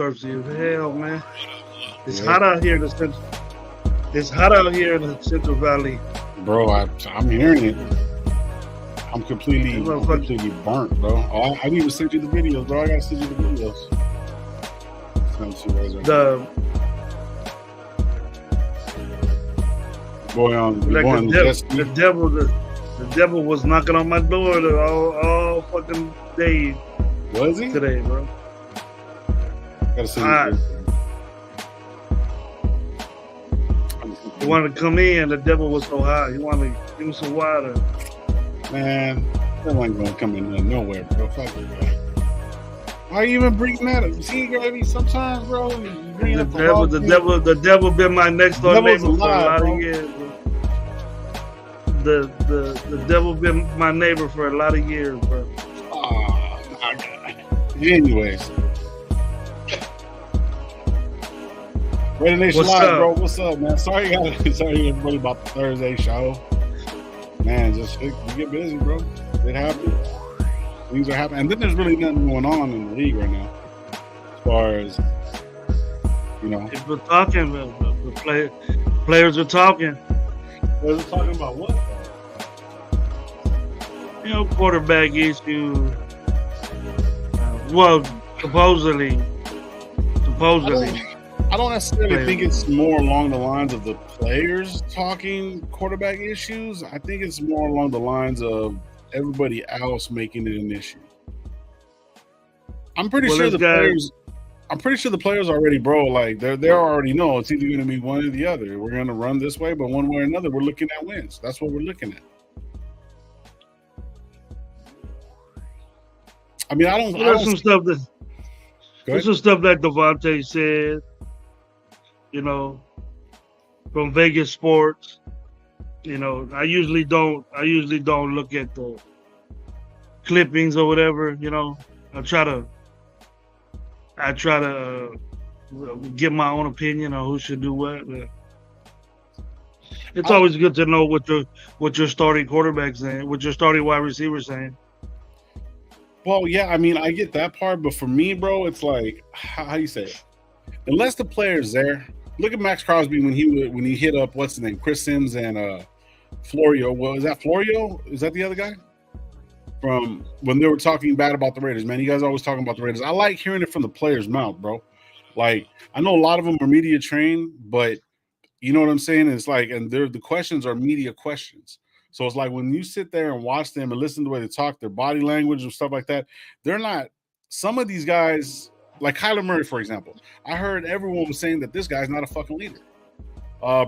thirsty as hell, man. It's hot out here in the central. It's hot out here in the Central Valley. Bro, I'm hearing it. I'm completely burnt, bro. I didn't even send you the videos, bro. I gotta send you the videos. The devil was knocking on my door all fucking day. Was he? Today, bro. Gotta send you. He wanted to come in. The devil was so hot. He wanted to give him some water. Man, that ain't gonna come in nowhere, bro. Fuck it, bro. Why are you even bringing that up? See, Gravy, sometimes, bro, the devil been my next door neighbor for a lot of years, bro. The devil been my neighbor for a lot of years, bro. Oh, my God. Anyways. RaiderNationLive, bro. What's up, man? Sorry everybody about the Thursday show. Man, we get busy, bro. It happens. Things are happening. And then there's really nothing going on in the league right now. As far as, People talking, the players are talking. Players are talking about what? Quarterback issue. Supposedly. I don't necessarily think it's more along the lines of the players talking quarterback issues. I think it's more along the lines of everybody else making it an issue. I'm pretty sure the players already, bro. Like they already know it's either going to be one or the other. We're going to run this way, but one way or another, we're looking at wins. That's what we're looking at. I mean, There's some stuff that Devontae said. From Vegas Sports. I usually don't look at the clippings or whatever. I try to get my own opinion on who should do what. But it's always good to know what your starting quarterback's saying, what your starting wide receiver's saying. Well, yeah, I mean, I get that part, but for me, bro, it's like, how do you say it? Unless the player's there. Look at Max Crosby when he hit up what's his name, Chris Sims and Florio. Well, is that Florio? Is that the other guy? From when they were talking bad about the Raiders, man. You guys are always talking about the Raiders. I like hearing it from the player's mouth, bro. Like, I know a lot of them are media trained, but you know what I'm saying? It's like, and the questions are media questions. So it's like when you sit there and watch them and listen to the way they talk, their body language and stuff like that, they're not. Some of these guys, like Kyler Murray, for example, I heard everyone was saying that this guy's not a fucking leader.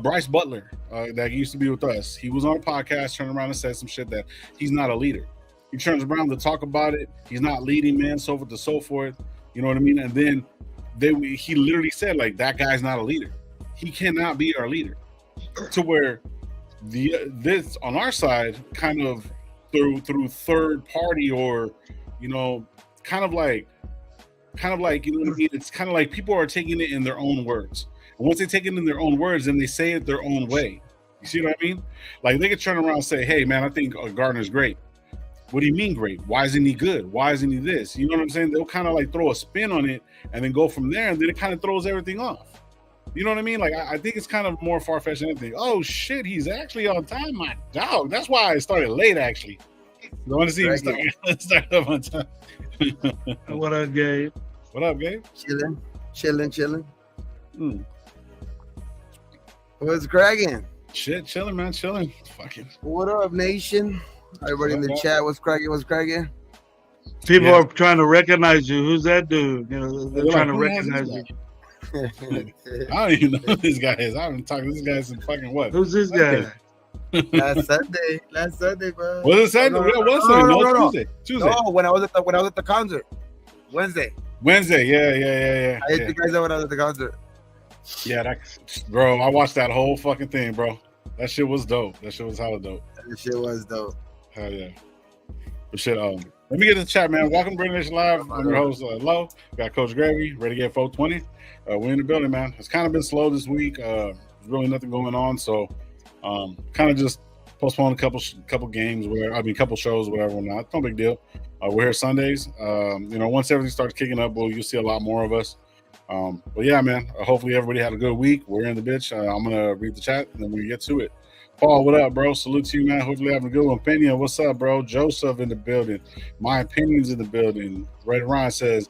Bryce Butler, that used to be with us, he was on a podcast, turned around and said some shit that he's not a leader. He turns around to talk about it. He's not leading, man, so forth and so forth. You know what I mean? And then he literally said, like, that guy's not a leader. He cannot be our leader. To where this on our side, kind of through third party, or kind of like you know what I mean? It's kind of like people are taking it in their own words. And once they take it in their own words, then they say it their own way. You see what I mean? Like they could turn around and say, "Hey, man, I think Gardner's great." What do you mean great? Why isn't he good? Why isn't he this? You know what I'm saying? They'll kind of like throw a spin on it and then go from there, and then it kind of throws everything off. You know what I mean? Like, I think it's kind of more far-fetched than anything. Oh, shit, he's actually on time, my dog. That's why I started late, actually. I want to see him start up on time. What up, Gabe? What up, Gabe? Chilling. What's cracking? Shit, chilling, man, chilling. Fucking. What up, nation? Everybody in the chat, what's cracking? People are trying to recognize you. Who's that dude? They're trying to recognize you. I don't even know who this guy is. I haven't talked to this guy since fucking what? Who's this guy? Last Sunday, bro. Was it Sunday? No, Tuesday. No, when I was at the concert. Wednesday, yeah. I hit you guys up when I was at the concert. Yeah, bro, I watched that whole fucking thing, bro. That shit was dope. That shit was hella dope. Hell yeah. But shit, let me get to the chat, man. Welcome to RaiderNationLive. I'm your host, Lo. We got Coach Gravy, Ready Game 420. We're in the building, man. It's kind of been slow this week. There's really nothing going on, so kind of just postponed a couple games, couple shows, whatever. Not no big deal. We're here Sundays. Once everything starts kicking up, you'll see a lot more of us. But yeah, man. Hopefully everybody had a good week. We're in the bitch. I'm gonna read the chat and then we get to it. Paul, what up, bro? Salute to you, man. Hopefully having a good one. Pena, what's up, bro? Joseph in the building. My opinion's in the building. Raider Ryan says,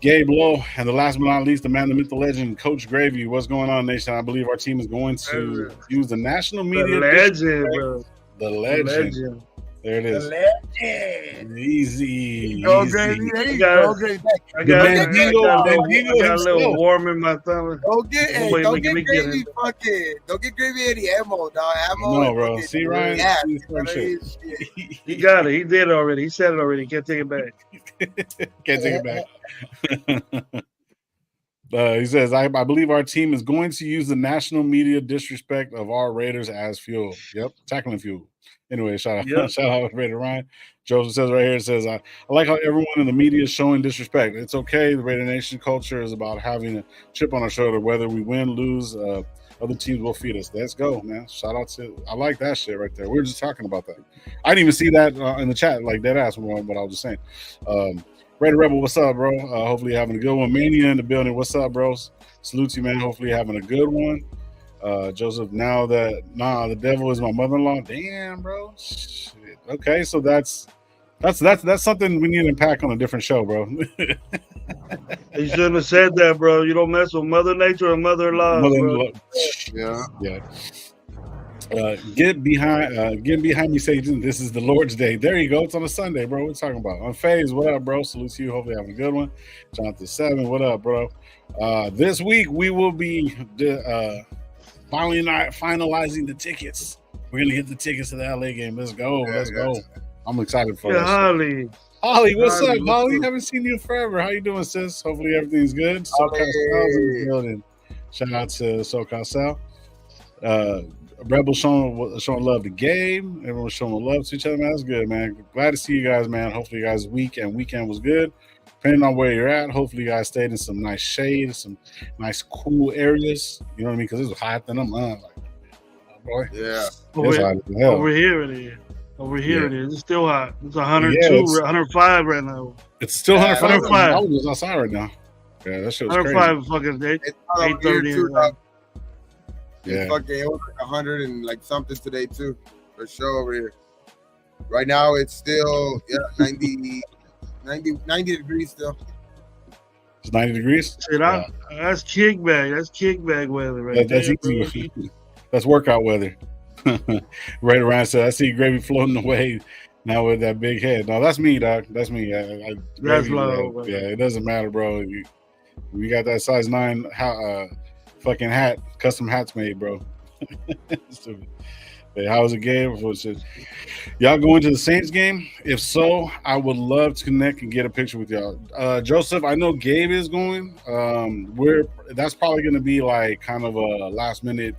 Gabe Lowe, and the last but not least, the man, the myth, the legend, Coach Gravy. What's going on, Nation? I believe our team is going to use the national media. The legend, bro. The legend. There it is. The legend. Easy. Go, easy. Gravy. There you got- go, Gravy. I got Mandingo a little warm in my stomach. Don't get Wait, don't let get me get Gravy it. fucking. Don't get Gravy any ammo, dog. Ammo. No, and bro. fucking- See, Ryan? Yeah. See, some shit. He got it. He did it already. He said it already. He can't take it back. Can't take it back. He says, I believe our team is going to use the national media disrespect of our Raiders as fuel. Yep, tackling fuel. Anyway, shout out Raider Ryan. Joseph says right here, it says, I like how everyone in the media is showing disrespect. It's okay. The Raider Nation culture is about having a chip on our shoulder. Whether we win, lose, other teams will feed us. Let's go, man. Shout out to, I like that shit right there. We were just talking about that. I didn't even see that in the chat, like dead ass, what I was just saying. Raider Rebel, what's up, bro? Hopefully you're having a good one. Mania in the building. What's up, bros? Salute to you, man. Hopefully you're having a good one. Joseph, the devil is my mother-in-law. Damn, bro. Shit. Okay, so that's something we need to unpack on a different show, bro. He shouldn't have said that, bro. You don't mess with Mother Nature or mother-in-law, bro. Yeah. Get behind me, Satan. This is the Lord's Day. There you go. It's on a Sunday, bro. What are we talking about? Unfazed, what up, bro? Salute to you. Hopefully having a good one. Jonathan 7, what up, bro? This week we will be finalizing the tickets. We're gonna get the tickets to the LA game. Let's go. Let's go. I'm excited for this. Holly, what's up, Holly? Haven't seen you in forever. How you doing, sis? Hopefully everything's good. SoCal Sal's in the building. Shout out to SoCal Sal. Rebel showing love to Gabe. Everyone's showing love to each other, man. That's good, man. Glad to see you guys, man. Hopefully you guys' week and weekend was good. Depending on where you're at, hopefully you guys stayed in some nice shade, some nice cool areas. You know what I mean? Because it was hot in them. Like, oh boy. Yeah. over here it is. Over here it is. It's still hot. It's 102, 105 right now. It's still 105. 105. I was outside right now. Yeah, that shit was 105 fucking day. It's hot over here, 8:30. too, dog. Yeah. Fucking, it was like 100 and like something today too, for sure over here. Right now it's still 90 degrees still. It's 90 degrees. Shit, that's kickback. That's kickback weather right That's there. easy. That's workout weather. Right around. So I see Gravy floating away now with that big head. No, that's me, dog. That's me. That's Gravy, low. yeah, it doesn't matter, bro. We got that size 9 fucking hat, custom hats made, bro. Hey, how was the game? Y'all going to the Saints game? If so, I would love to connect and get a picture with y'all. Joseph, I know Gabe is going. That's probably going to be like kind of a last minute,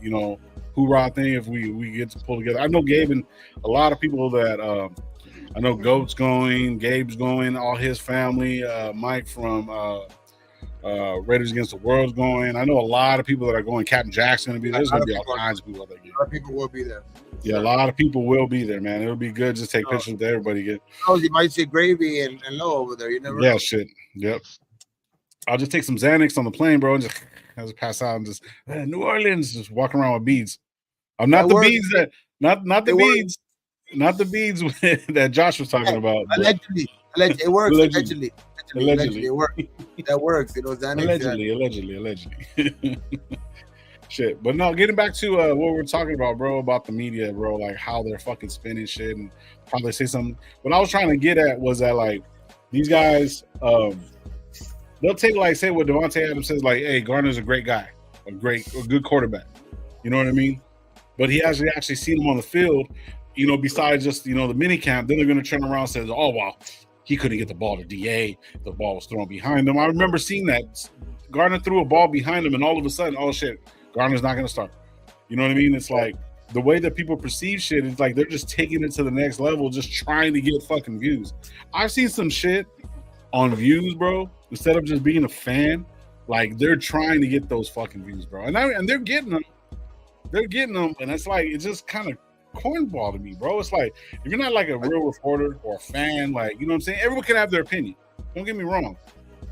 hoorah thing if we get to pull together. I know Gabe and a lot of people that I know. Goat's going, Gabe's going, all his family. Mike from Raiders Against the World's going. I know a lot of people that are going. Captain Jackson going to be there. There's going to be all kinds of people that get. A lot of people will be there. Yeah, a lot of people will be there, man. It'll be good. Just take pictures with everybody. You might see Gravy and Low over there. You never know. Shit. Yep. I'll just take some Xanax on the plane, bro, and just pass out and just New Orleans, just walking around with beads. I'm not the beads that not the beads, not the beads that Josh was talking about. Allegedly, it works. Allegedly, Allegedly. it works. That works. Xanax. Allegedly. Shit. But no, getting back to what we're talking about, bro, about the media, bro, like how they're fucking spinning shit and probably say something. What I was trying to get at was that, like, these guys, they'll take, like, say what Devontae Adams says, like, hey, Gardner's a great guy, a good quarterback. You know what I mean? But he actually seen him on the field, besides just, the mini camp. Then they're going to turn around and say, oh, wow, he couldn't get the ball to DA. The ball was thrown behind him. I remember seeing that. Gardner threw a ball behind him, and all of a sudden, oh, shit, Gardner's not going to start. You know what I mean? It's like the way that people perceive shit, it's like they're just taking it to the next level, just trying to get fucking views. I've seen some shit on views, bro. Instead of just being a fan, like they're trying to get those fucking views, bro. And they're getting them. They're getting them, and it's like it's just kind of cornball to me, bro. It's like if you're not like a real reporter or a fan, like, you know what I'm saying? Everyone can have their opinion. Don't get me wrong.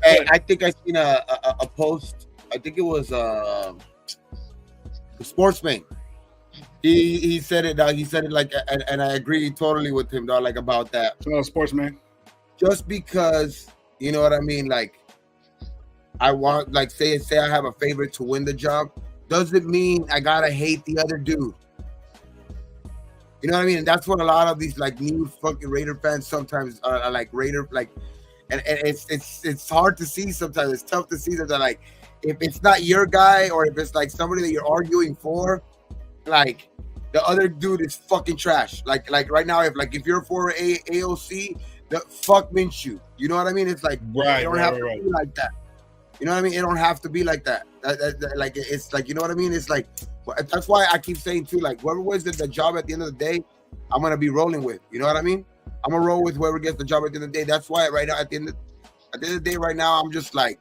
Hey, I think I seen a a post. I think it was the Sportsman. He said it. He said it like, and I agree totally with him, dog. Like about that. Sportsman. Just because you know what I mean, like I want, like say I have a favorite to win the job, doesn't mean I gotta hate the other dude. You know what I mean? And that's what a lot of these like new fucking Raider fans sometimes are like Raider like, and it's hard to see sometimes. It's tough to see that like if it's not your guy or if it's like somebody that you're arguing for, like the other dude is fucking trash. Like right now, if you're for AOC, the fuck Minshew. You know what I mean? It's like it don't have to be like that. You know what I mean? It don't have to be like that. Like it's like, you know what I mean? It's like that's why I keep saying too, like whoever wins the job at the end of the day, I'm gonna be rolling with. You know what I mean? I'm gonna roll with whoever gets the job at the end of the day. That's why right now at the end of the day, right now, I'm just like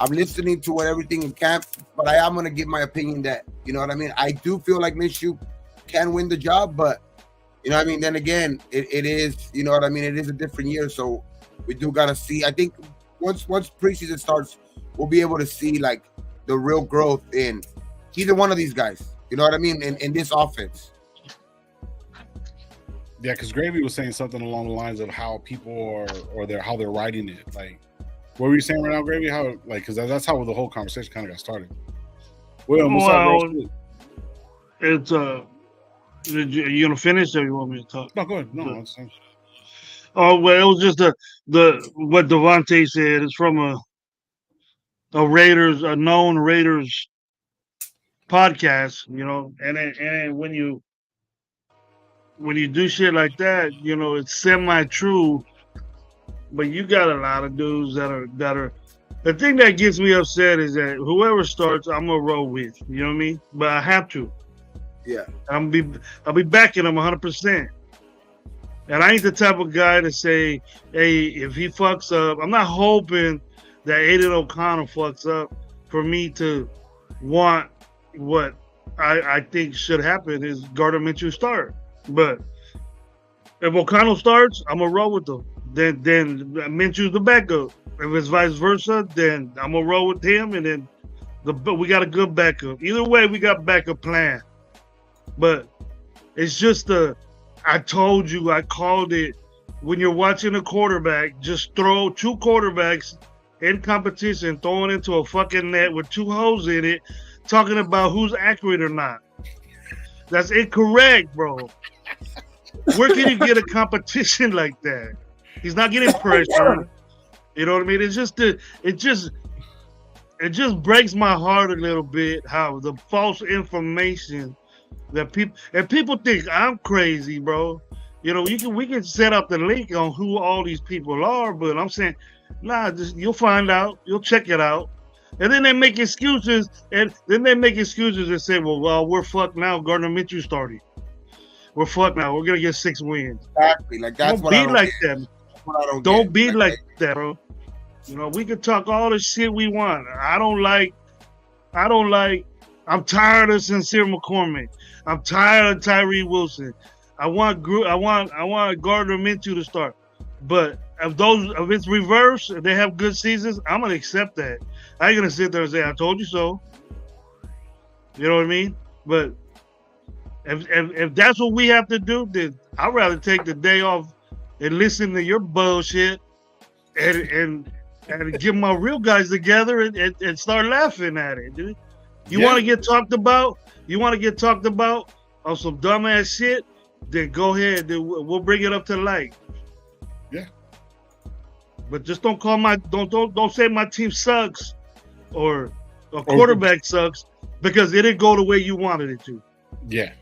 I'm listening to what everything in camp, but I am gonna give my opinion that, you know what I mean? I do feel like Minshew can win the job, but you know what I mean? Then again, it is, you know what I mean? It is a different year, so we do gotta see. I think once preseason starts, we'll be able to see like the real growth in either one of these guys. You know what I mean? In this offense. Yeah, because Gravy was saying something along the lines of how people are how they're writing it. Like, what were you saying right now, Gravy? How like because that's how the whole conversation kind of got started. Well, it's you gonna finish or you want me to talk? No, go ahead. No, oh well, it was just the what Devontae said. It's from a known Raiders podcast, you know, and when you do shit like that, you know, it's semi-true, but you got a lot of dudes that are. The thing that gets me upset is that whoever starts, I'm gonna roll with. You know what I mean? But I have to. Yeah. I'll be backing him 100%. And I ain't the type of guy to say, hey, if he fucks up, I'm not hoping that Aiden O'Connell fucks up for me to want what I think should happen is Gardner Minshew start. But if O'Connell starts, I'm gonna roll with them. Then Minshew's the backup. If it's vice versa, then I'm gonna roll with him, and then we got a good backup. Either way, we got backup plan. But it's just I told you, I called it. When you're watching a quarterback, just throw two quarterbacks in competition, throwing into a fucking net with two holes in it, talking about who's accurate or not. That's incorrect, bro. Where can you get a competition like that? He's not getting pressure. You know what I mean? It's just it just breaks my heart a little bit how the false information that people think I'm crazy, bro. You know, we can set up the link on who all these people are, but I'm saying, nah, you'll find out, you'll check it out. And then they make excuses, and say, well, we're fucked now. Gardner Minshew started. We're fucked now. We're gonna get 6 wins. Exactly. Like that's what I don't get. That's what I don't get. Don't be like that, bro. You know, we can talk all the shit we want. I'm tired of Sincere McCormick. I'm tired of Tyree Wilson. I want Gardner Minshew to start. But if it's reverse, if they have good seasons, I'm gonna accept that. I ain't gonna sit there and say I told you so. You know what I mean? But if that's what we have to do, then I'd rather take the day off and listen to your bullshit and get my real guys together and start laughing at it, dude. You want to get talked about? You want to get talked about on some dumbass shit? Then go ahead. Then we'll bring it up to light. Yeah. But just don't say my team sucks or a quarterback sucks because it didn't go the way you wanted it to. Yeah.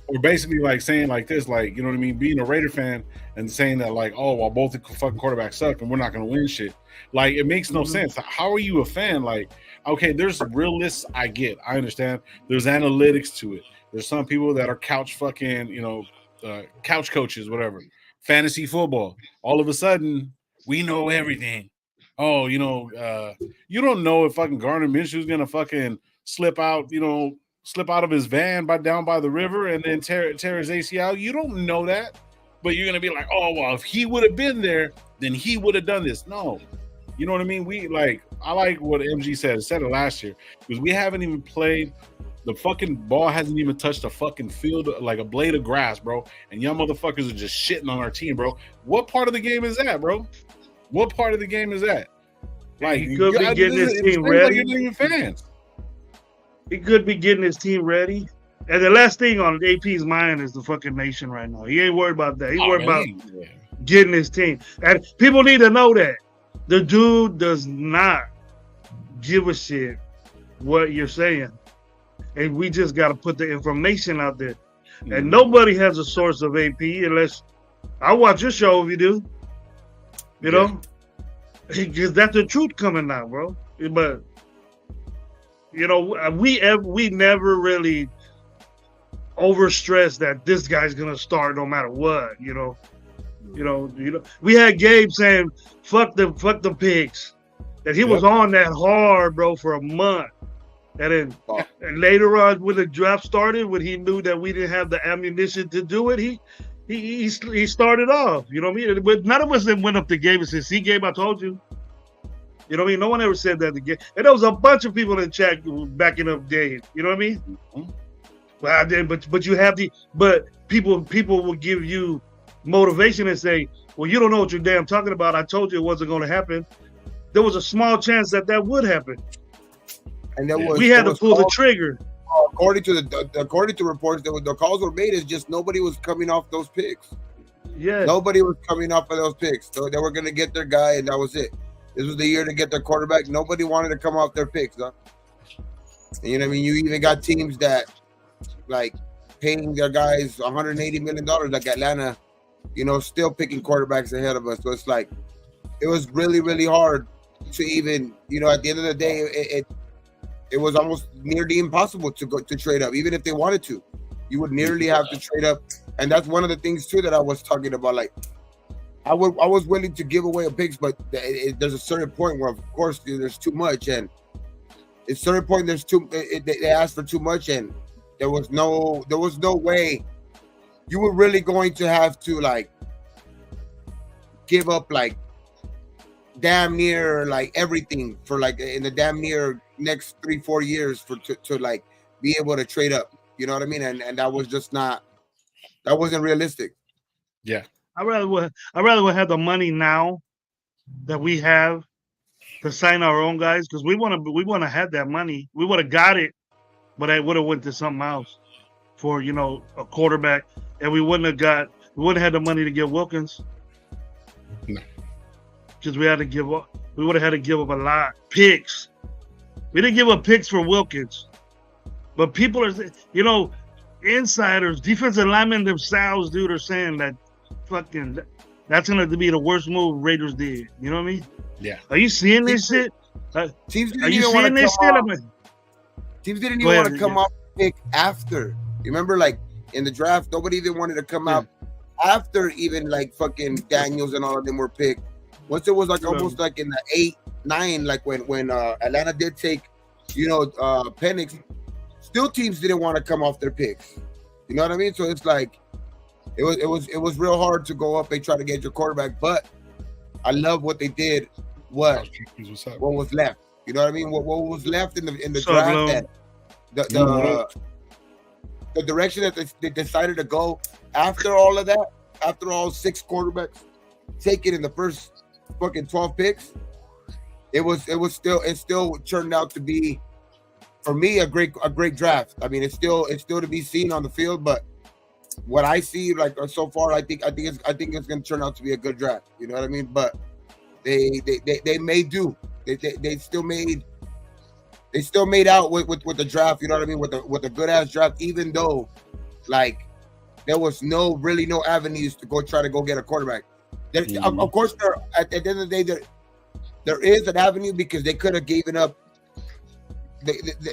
Or basically like saying like this, like, you know what I mean? Being a Raider fan and saying that like, oh, well, both the fucking quarterbacks suck and we're not going to win shit. Like, it makes no sense. How are you a fan? Like, okay, there's realists I get. I understand. There's analytics to it. There's some people that are couch fucking, you know, couch coaches, whatever. Fantasy football. All of a sudden, we know everything. Oh, you know, you don't know if fucking Gardner Minshew is going to fucking slip out of his van down by the river and then tear his ACL. You don't know that. But you're going to be like, oh, well, if he would have been there, then he would have done this. No. You know what I mean? I like what MG said. I said it last year because we haven't even played. The fucking ball hasn't even touched a fucking field like a blade of grass, bro. And young motherfuckers are just shitting on our team, bro. What part of the game is that, bro? What part of the game is that? Like, he could be getting his team ready. Like you're not even fans. He could be getting his team ready. And the last thing on AP's mind is the fucking nation right now. He ain't worried about that. He's worried about getting his team. And people need to know that. The dude does not give a shit what you're saying. And we just got to put the information out there. Mm-hmm. And nobody has a source of AP unless I watch your show if you do. You know? Because that's the truth coming out, bro. But, you know, we never really overstress that this guy's going to start no matter what, you know. You know, we had Gabe saying, fuck the pigs. And he was on that hard, bro, for a month. And then and later on, when the draft started, when he knew that we didn't have the ammunition to do it, he started off. You know what I mean? But none of us then went up to Gabe and said, "See, Gabe, I told you." You know what I mean? No one ever said that to Gabe. And there was a bunch of people in the chat backing up Gabe. You know what I mean? Mm-hmm. Well, but you have but people will give you motivation and say, "Well, you don't know what you're damn talking about. I told you it wasn't going to happen." There was a small chance that would happen. And we had to pull the trigger. According to reports, the calls were made is just nobody was coming off those picks. Yeah, nobody was coming off of those picks. So they were going to get their guy, and that was it. This was the year to get their quarterback. Nobody wanted to come off their picks, huh? And you know what I mean? You even got teams that like paying their guys $180 million, like Atlanta. You know, still picking quarterbacks ahead of us. So it's like it was really, really hard to even. You know, at the end of the day, it was almost nearly impossible to trade up. Even if they wanted to, you would nearly have to trade up. And that's one of the things too that I was talking about. Like, I was willing to give away a picks, but there's a certain point where, of course, there's too much, and at a certain point they asked for too much, and there was no way you were really going to have to like give up like damn near like everything for like in the damn near next 3-4 years to like be able to trade up. You know what I mean? And that was just that wasn't realistic. Yeah. I rather would have the money now that we have to sign our own guys, because we want to have that money. We would have got it, but I would have went to something else for, you know, a quarterback, and we wouldn't have had the money to get Wilkins. No. Because we would have had to give up a lot. Picks. We didn't give up picks for Wilkins. But people are, you know, insiders, defensive linemen themselves, dude, are saying that fucking that's going to be the worst move Raiders did. You know what I mean? Yeah. Are you seeing this shit? Teams didn't even want to come off pick after. You remember, like, in the draft, nobody even wanted to come out after even, like, fucking Daniels and all of them were picked. Once it was, like, almost like in the 8-9, like when Atlanta did take, you know, Penix, still teams didn't want to come off their picks. You know what I mean? So it's like it was real hard to go up and try to get your quarterback. But I love what they did. What was left? You know what I mean? What was left in the draft? That the direction that they decided to go after all of that, after all 6 quarterbacks taken in the first fucking 12 picks, it still turned out to be, for me, a great draft. I mean, it's still to be seen on the field, but what I see, like, so far, I think it's going to turn out to be a good draft. You know what I mean? But they may do. They still made out with the draft. You know what I mean? With a good ass draft, even though, like, there was no avenues to try to get a quarterback. Of course, at the end of the day, there is an avenue, because they could have given up.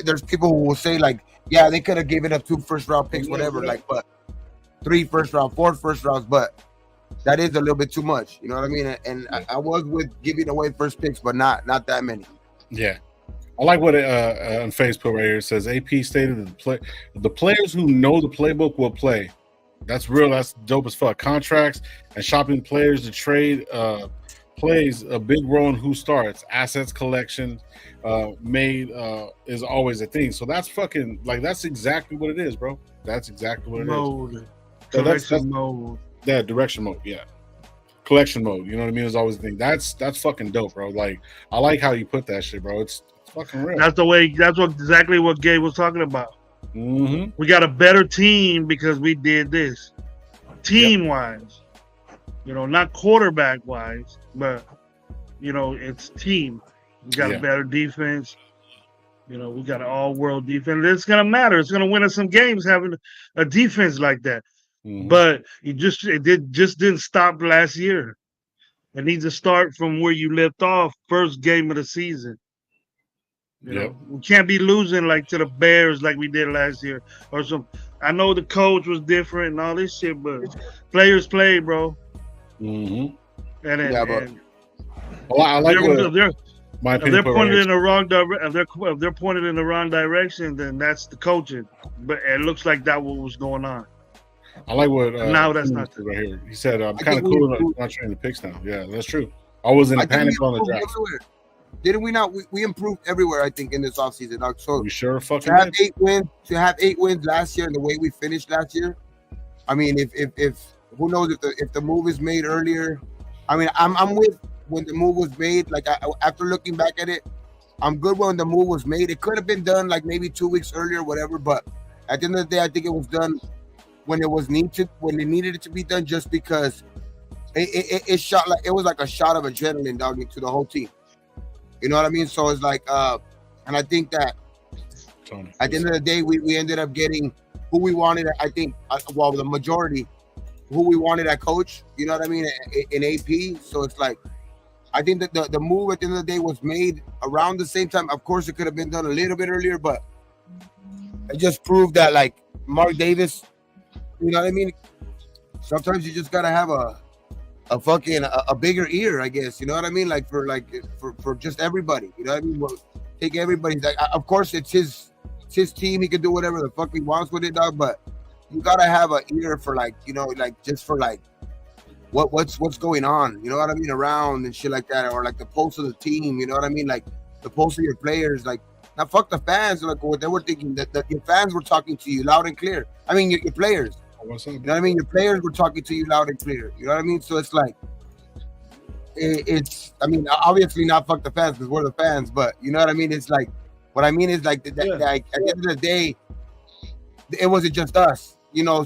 There's people who will say, like, yeah, they could have given up 2 first-round picks, whatever, like, but 3 first-round, 4 first-rounds, but that is a little bit too much. You know what I mean? And I was with giving away first picks, but not that many. Yeah. I like what on Facebook right here, it says AP stated that the players who know the playbook will play. That's real. That's dope as fuck. Contracts and shopping players to trade plays a big role in who starts. Assets collection made is always a thing. So that's fucking like that's exactly what it is, bro. That's exactly what it is. Mode. So Collection mode. Yeah, direction mode, yeah. Collection mode, you know what I mean? Is always the thing. That's fucking dope, bro. Like I like how you put that shit, bro. It's fucking real. That's exactly what Gabe was talking about. Mm-hmm. We got a better team because we did this. Team wise. You know, not quarterback wise, but you know, it's team. We got a better defense. You know, we got an all-world defense. It's gonna matter. It's gonna win us some games having a defense like that. Mm-hmm. But it just didn't stop last year. It needs to start from where you left off, first game of the season. You know, we can't be losing like to the Bears like we did last year or some. I know the coach was different and all this shit, but players play, bro. Mm-hmm. And well, I like my opinion. If they're pointed in the wrong if they're pointed in the wrong direction, then that's the coaching. But it looks like that what was going on. I like what now that's not right here. He said, "I'm kind of cool not trying the picks now." Yeah, that's true. I was in a panic on the draft. Everywhere. Didn't we not? We improved everywhere. I think in this offseason. So we sure fucking to have 8 wins last year and the way we finished last year. I mean, if who knows if the move is made earlier. I mean, I'm with when the move was made. Like after looking back at it, I'm good when the move was made. It could have been done like maybe 2 weeks earlier, whatever. But at the end of the day, I think it was done when it was needed it to be done, just because it shot like it was like a shot of adrenaline down into the whole team. You know what I mean? So it's like, and I think that at the end of the day, we ended up getting who we wanted. I think, well, the majority who we wanted at coach. You know what I mean? In AP. So it's like, I think that the move at the end of the day was made around the same time. Of course, it could have been done a little bit earlier, but it just proved that like Mark Davis. You know what I mean? Sometimes you just gotta have a fucking bigger ear, I guess. You know what I mean? Like for just everybody. You know what I mean? Well, take everybody. Like, of course, it's his team. He can do whatever the fuck he wants with it, dog. But you gotta have an ear for like, you know, like just for like what's going on. You know what I mean? Around and shit like that, or like the pulse of the team. You know what I mean? Like the pulse of your players. Like, now fuck the fans. Like what they were thinking that your fans were talking to you loud and clear. I mean your players. You know what I mean? Your players were talking to you loud and clear. You know what I mean? So it's like, it's. I mean, obviously not fuck the fans because we're the fans, but you know what I mean? It's like, what I mean is like, like at the end of the day, it wasn't just us. You know,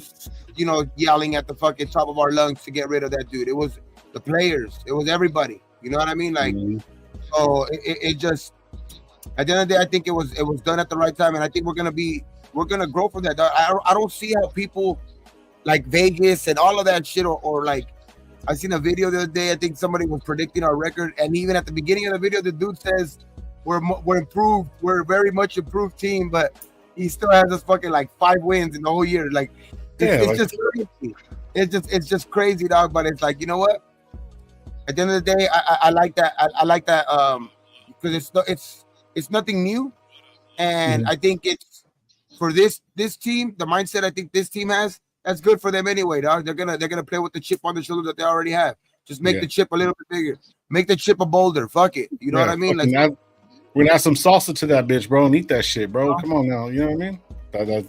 yelling at the fucking top of our lungs to get rid of that dude. It was the players. It was everybody. You know what I mean? Like, so it just. At the end of the day, I think it was done at the right time, and I think we're gonna grow from that. I don't see how people like Vegas and all of that shit, or like I seen a video the other day. I think somebody was predicting our record, and even at the beginning of the video, the dude says we're improved, we're a very much improved team, but he still has us fucking like 5 wins in the whole year. Like it's just crazy. It's just crazy, dog. But it's like, you know what? At the end of the day, I like that. I like that because it's nothing new, and I think it's for this team, the mindset I think this team has. That's good for them anyway, dog. They're gonna play with the chip on the shoulder that they already have. Just make the chip a little bit bigger. Make the chip a boulder. Fuck it. You know what I mean? Like we're gonna add some salsa to that bitch, bro, and eat that shit, bro. Come on now. You know what I mean?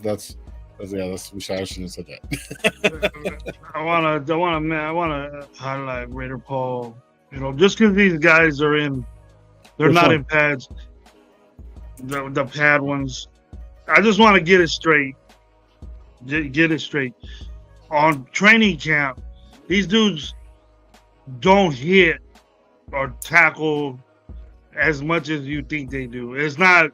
That's I shouldn't have said that. I wanna highlight Raider Paul. You know, just because these guys are they're not in pads. The pad ones. I just want to get it straight. Get it straight. On training camp, these dudes don't hit or tackle as much as you think they do. It's not,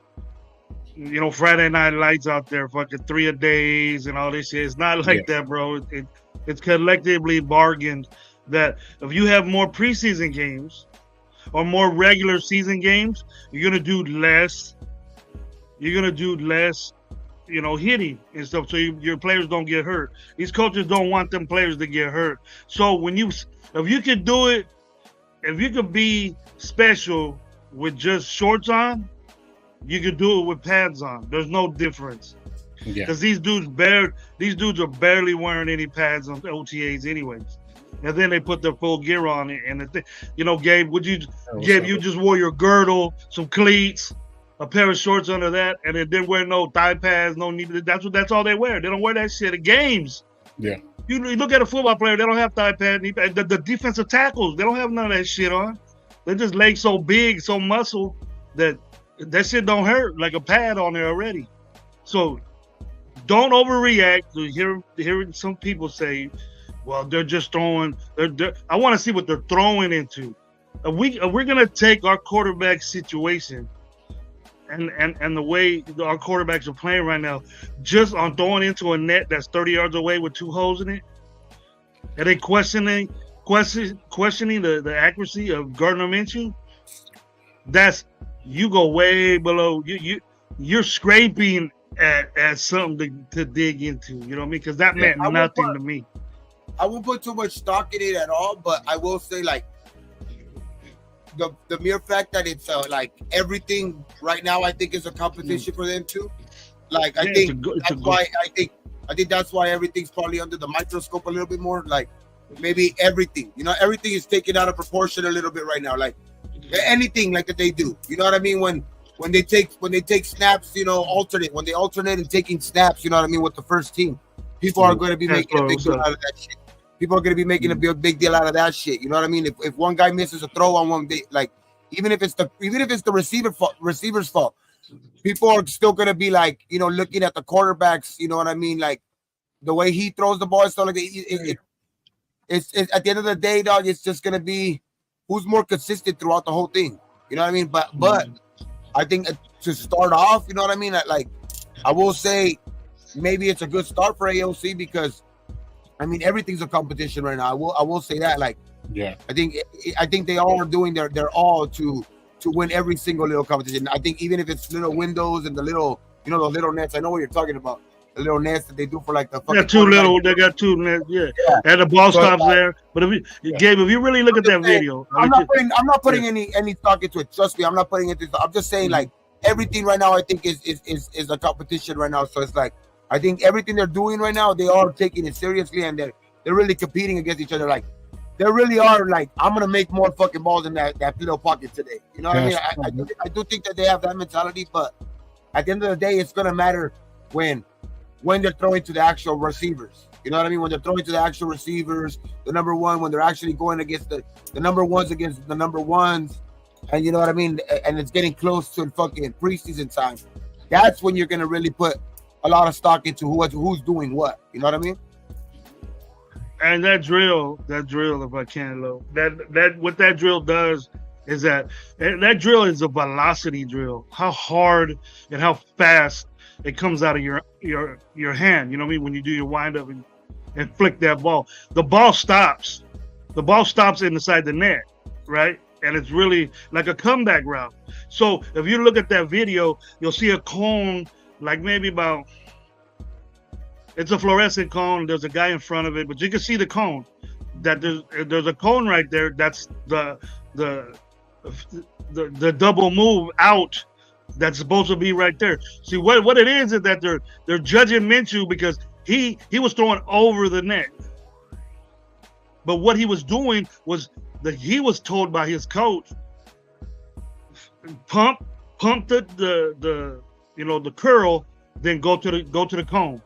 you know, Friday Night Lights out there, fucking 3-a-days and all this shit. It's not like that, bro. It's collectively bargained that if you have more preseason games or more regular season games, you're gonna do less. You're gonna do less, you know, hitting and stuff, so your players don't get hurt. These coaches don't want them players to get hurt. So if you could do it, if you could be special with just shorts on, you could do it with pads on. There's no difference. Because these dudes are barely wearing any pads on OTAs anyways. and then they put their full gear on it. And Gabe, what's Gabe, up? you just wore your girdle, some cleats, a pair of shorts under that, and they didn't wear no thigh pads, no knee. That's all they wear. They don't wear that shit at games. Yeah. You look at a football player, they don't have thigh pads. The defensive tackles, they don't have none of that shit on. They're just legs so big, so muscle that shit don't hurt like a pad on there already. So don't overreact to hearing some people say, well, they're just throwing. I want to see what they're throwing into. We're gonna take our quarterback situation and the way our quarterbacks are playing right now, just on throwing into a net that's 30 yards away with 2 holes in it, and they questioning the accuracy of Gardner Minshew. That's, you go way below. You're scraping at something to dig into. You know what I mean? Because that meant nothing to me. I won't put too much stock in it at all, but I will say, like, the mere fact that it's like everything right now, I think is a competition for them too. Like, I think that's why everything's probably under the microscope a little bit more. Like, maybe everything is taken out of proportion a little bit right now. Like, anything like that they do, you know what I mean? When they take snaps, when they alternate and taking snaps, you know what I mean, with the first team, people are going to be making a big deal out of that shit. People are going to be making a big deal out of that shit. You know what I mean? If one guy misses a throw on one day, like, even if it's the receiver's fault, people are still going to be like, looking at the quarterbacks. You know what I mean? Like, the way he throws the ball and stuff like that. It's at the end of the day, dog. It's just going to be who's more consistent throughout the whole thing. You know what I mean? But I think to start off, you know what I mean? Like, I will say maybe it's a good start for AOC because, I mean, everything's a competition right now. I will say that. Like, yeah, I think they all are doing their all to win every single little competition. I think even if it's little windows and the little, the little nets. I know what you're talking about. The little nets that they do for like the fucking. They got 2 nets. Yeah. And the ball stops there. But Gabe, if you really look at that video, I'm not putting any stock into it. Trust me, I'm not putting it into. I'm just saying, like, everything right now, I think is a competition right now. So it's like, I think everything they're doing right now, they are taking it seriously, and they're really competing against each other. Like, they really are like, I'm gonna make more fucking balls in that little pocket today. You know what I mean? I do think that they have that mentality, but at the end of the day, it's gonna matter when they're throwing to the actual receivers. You know what I mean? When they're throwing to the actual receivers, the number one, when they're actually going against the number ones against the number ones, and you know what I mean? And it's getting close to fucking preseason time. That's when you're gonna really put a lot of stock into who's doing what. You know what I mean? And that drill, if I can, that what that drill does is that drill is a velocity drill. How hard and how fast it comes out of your hand. You know what I mean? When you do your wind up and flick that ball, the ball stops. The ball stops inside the net, right? And it's really like a comeback route. So if you look at that video, you'll see a cone, like maybe about. It's a fluorescent cone. There's a guy in front of it, but you can see the cone. That there's a cone right there. That's the double move out. That's supposed to be right there. See what it is that they're judging Minshew because he was throwing over the net. But what he was doing was that he was told by his coach, pump the curl, then go to the cone.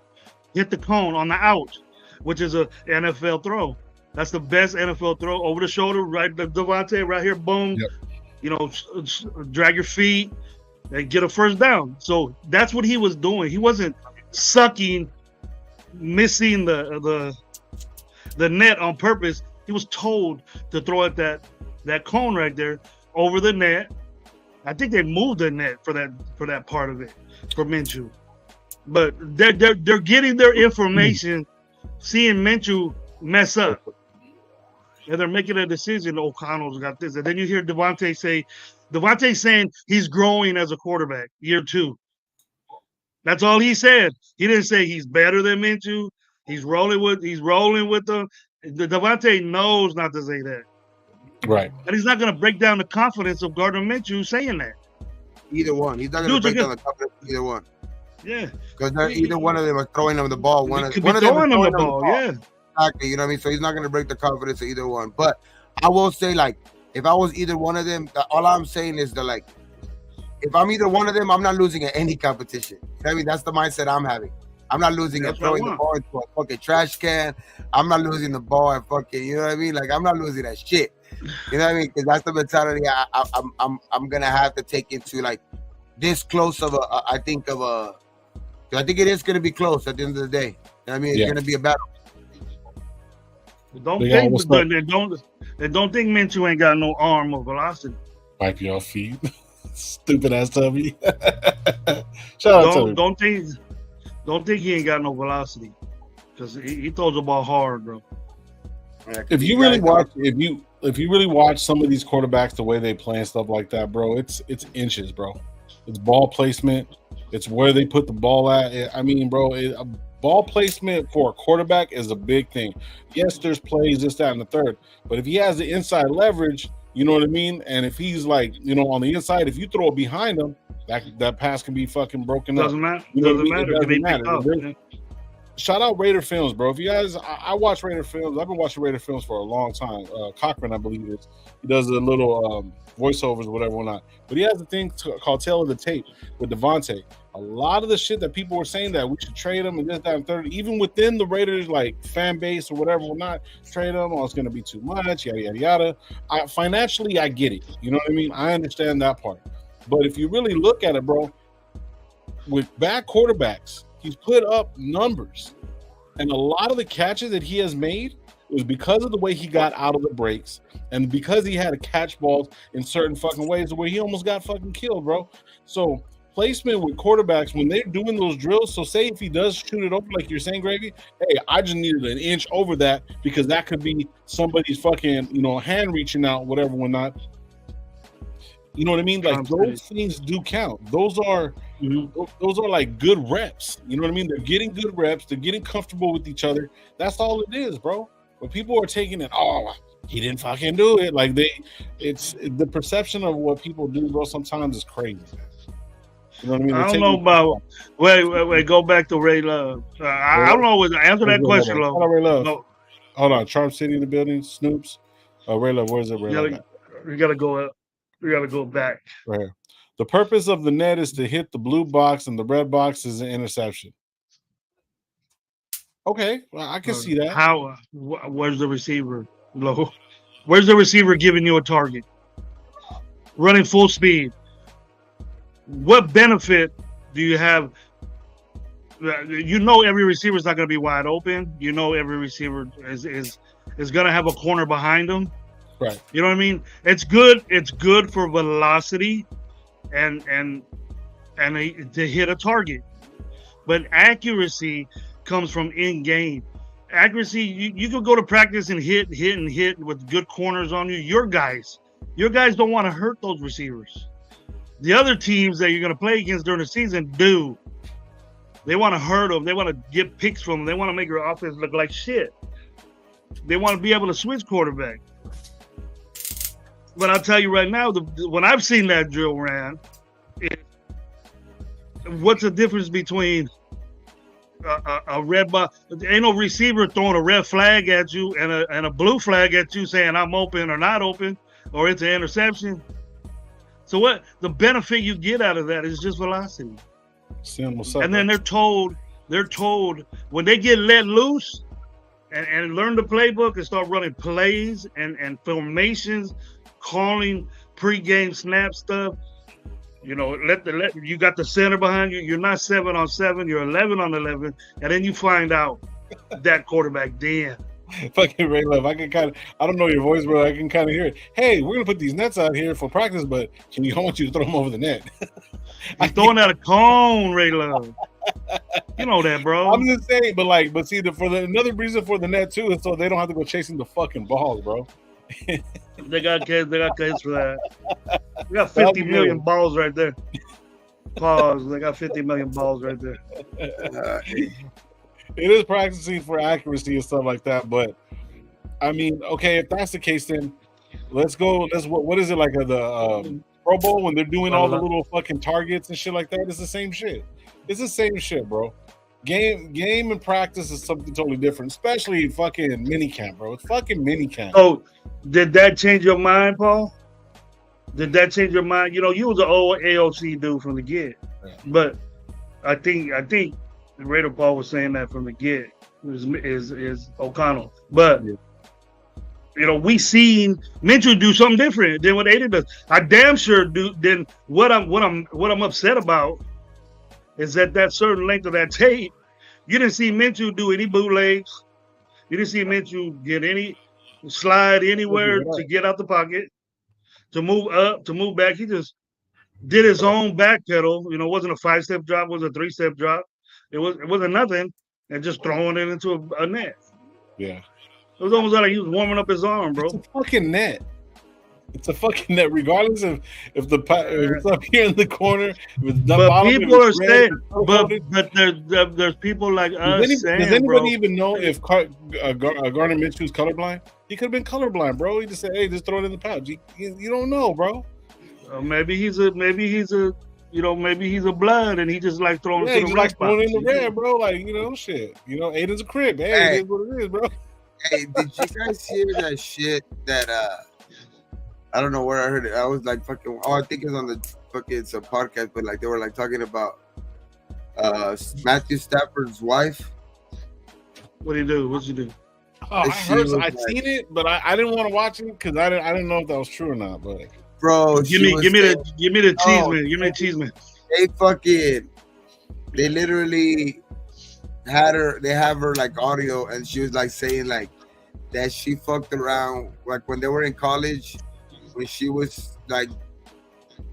Hit the cone on the out, which is a NFL throw. That's the best NFL throw, over the shoulder, right? Devontae right here, boom. Yep. Drag your feet and get a first down. So that's what he was doing. He wasn't missing the net on purpose. He was told to throw at that cone right there over the net. I think they moved the net for that part of it for Minshew. But they're getting their information, seeing Minshew mess up, and they're making a decision. O'Connell's got this, and then you hear Devontae saying he's growing as a quarterback, year 2. That's all he said. He didn't say he's better than Minshew. He's rolling with them. Devontae knows not to say that, right? Mm-hmm. And he's not going to break down the confidence of Gardner Minshew saying that. Either one, he's not going to break down the confidence of either one. Yeah, because either one of them are throwing them the ball. One of them throwing them the ball. Yeah, Exactly. You know what I mean? So he's not going to break the confidence of either one. But I will say, like, if I was either one of them, all I'm saying is that, like, if I'm either one of them, I'm not losing at any competition. You know what I mean? That's the mindset I'm having. I'm not losing at throwing the ball into a fucking trash can. I'm not losing the ball at fucking, you know what I mean? Like, I'm not losing that shit. You know what I mean? Because that's the mentality I'm gonna have to take into, like, this close of I think it is gonna be close at the end of the day. You know what I mean? It's gonna be a battle. Don't think think Minshew ain't got no arm or velocity. Wipe your feet. Stupid ass Tubby. Shout out to Don't think he ain't got no velocity, because he throws the ball hard, bro. If you really watch some of these quarterbacks, the way they play and stuff like that, bro, it's inches, bro. It's ball placement. It's where they put the ball at. I mean, bro, ball placement for a quarterback is a big thing. Yes, there's plays, this, that, and the third. But if he has the inside leverage, you know what I mean? And if he's like, you know, on the inside, if you throw it behind him, that pass can be fucking broken up. Doesn't matter. Shout out Raider Films, bro. If you guys, I watch Raider Films. I've been watching Raider Films for a long time. Cochran, I believe it is. He does a little voiceovers or whatever, not. But he has a thing called Tale of the Tape with Devontae. A lot of the shit that people were saying that we should trade him and this, that, and third, even within the Raiders like fan base or whatever, we're not trade him. Oh, it's going to be too much, yada yada yada. Financially, I get it. You know what I mean? I understand that part. But if you really look at it, bro, with bad quarterbacks, he's put up numbers, and a lot of the catches that he has made was because of the way he got out of the breaks and because he had to catch balls in certain fucking ways where he almost got fucking killed, bro. So placement with quarterbacks when they're doing those drills. So say if he does shoot it over, like you're saying, Gravy, hey, I just needed an inch over that because that could be somebody's fucking, you know, hand reaching out, whatever, whatnot. You know what I mean? Like those things do count. Those are like good reps. You know what I mean? They're getting good reps. They're getting comfortable with each other. That's all it is, bro. But people are taking it, oh, he didn't fucking do it. Like it's the perception of what people do, bro, sometimes is crazy. You know what I mean? I don't know about. Wait. Go back to Ray Love. I don't know. Answer that question, Love. Hold on, Ray Love. No. Hold on. Charm City in the building. Snoops. Ray Love. Where's it? Ray Love. We gotta go up. We gotta go back. Right here. The purpose of the net is to hit the blue box, and the red box is an interception. Okay, well, I can see that. How? Where's the receiver? Low. Where's the receiver giving you a target? Running full speed. What benefit do you have? You know every receiver is not going to be wide open. You know every receiver is going to have a corner behind them. Right. You know what I mean? It's good. It's good for velocity and to hit a target. But accuracy comes from in game. Accuracy, you could go to practice and hit with good corners on you. Your guys don't want to hurt those receivers. The other teams that you're going to play against during the season do. They want to hurt them. They want to get picks from them. They want to make your offense look like shit. They want to be able to switch quarterback. But I'll tell you right now, when I've seen that drill ran, what's the difference between a red box? Ain't no receiver throwing a red flag at you and a blue flag at you saying I'm open or not open, or it's an interception. So what the benefit you get out of that is just velocity. And then they're told when they get let loose and learn the playbook and start running plays and formations, calling pregame snap stuff. You know, you got the center behind you. You're not 7-on-7. You're 11-on-11, and then you find out that quarterback then. Fucking Ray Love, I don't know your voice, bro. I can kind of hear it. Hey, we're gonna put these nets out here for practice, but I want you to throw them over the net. I'm throwing out a cone, Ray Love. You know that, bro. I'm just saying, but see, another reason for the net too is so they don't have to go chasing the fucking balls, bro. They got kids for that. We got 50 million balls right there. Pause. They got 50 million balls right there. It is practicing for accuracy and stuff like that, but I mean, okay, if that's the case, then let's go. What is it like the Pro Bowl when they're doing all the little fucking targets and shit like that? It's the same shit. It's the same shit, bro. Game and practice is something totally different, especially fucking minicamp, bro. It's fucking minicamp. Oh, did that change your mind, Paul? Did that change your mind? You know, you was an old AOC dude from the get, but I think Raider Paul was saying that from the get is O'Connell, but. Yeah. You know, we seen Minshew do something different than what Aiden does. I damn sure do. Then what I'm upset about is that certain length of that tape, you didn't see Minshew do any bootlegs. You didn't see Minshew get any slide anywhere to get out the pocket, to move up, to move back. He just did his own back pedal. You know, it wasn't a 5-step drop, it was a 3-step drop. It wasn't nothing, and just throwing it into a net. Yeah. It was almost like he was warming up his arm, bro. It's a fucking net. It's a fucking net, regardless of if it's up here in the corner. If it's but people are saying, but there's people like us saying, does anybody bro, even know if Gardner Minshew's colorblind? He could have been colorblind, bro. He just said, "Hey, just throw it in the pouch." You don't know, bro. Maybe he's a blood, and he just like throwing. Yeah, he just like throwing in the red, bro. Like shit. Aiden's a crib. Hey, it is what it is, bro. Hey, did you guys hear that shit that I don't know where I heard it. I was like fucking I think it's on the fucking some podcast, but like they were like talking about Matthew Stafford's wife. What did he do? What'd you do? Oh, I seen it, but I didn't want to watch it because I didn't know if that was true or not. But bro, give me the cheese man. Give me the cheese man. They literally they have her like audio, and she was like saying like that she fucked around like when they were in college, when she was like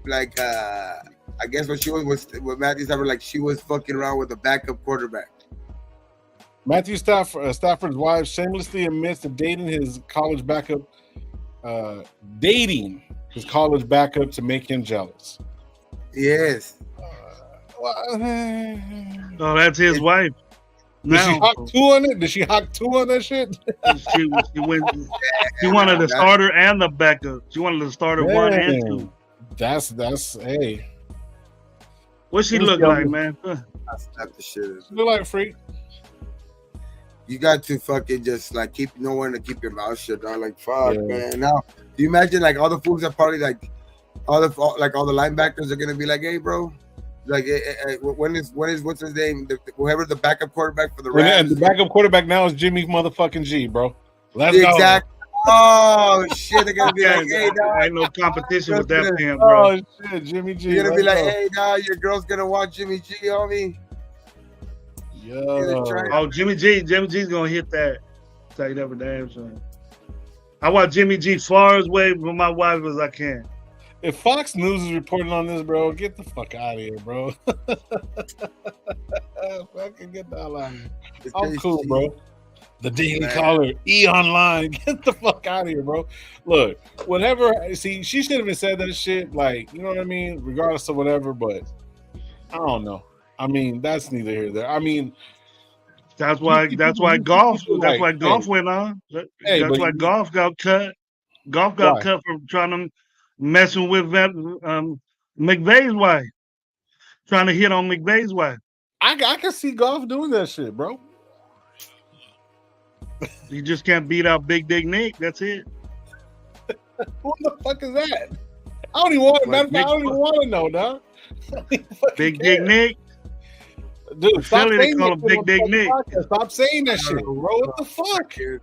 I guess when she was with Matthew Stafford, like she was fucking around with a backup quarterback. Matthew Stafford's wife shamelessly admits to dating his college backup to make him jealous. Yes. Oh, that's his wife. Did she hawk 2 on it? Did she hawk 2 on that shit? She wanted the starter and the backup. She wanted the starter 1 and 2. That's hey. What she look like, man? That's not the shit. She look like a freak. You got to fucking just like keep knowing to keep your mouth shut, dog. Like fuck, man. Now, do you imagine like all the fools that probably like all the linebackers are gonna be like, hey, bro. Like, when is what's his name? Whoever the backup quarterback for the Rams. The backup quarterback now is Jimmy motherfucking G, bro. Let's go. Oh shit! They're gonna be like, "Hey, dog, ain't no competition with that man, bro." Oh shit, Jimmy G. You're gonna be like, "Hey, dog, your girl's gonna watch Jimmy G, homie." Yo. Oh, Jimmy G's gonna hit that. Tell you that for damn sure. I want Jimmy G far away from my wife as I can. If Fox News is reporting on this, bro, get the fuck out of here, bro. Fucking get the hell out of here. I'm cool, bro. The Daily Caller, E! Online, get the fuck out of here, bro. Look, whatever. See, she should have been said that shit, like, you know what I mean, regardless of whatever. But I don't know. I mean, that's neither here nor there. I mean, that's why golf went on. That's why golf got cut. Golf got cut from trying to messing with McVay's wife, trying to hit on McVay's wife. I can see golf doing that shit, bro. You just can't beat out Big Dick Nick. That's it. Who the fuck is that? I don't even want to know, dog. Big Dick Nick. Dude, stop saying call him Big Dick Nick. Stop saying that shit, bro. What the fuck? You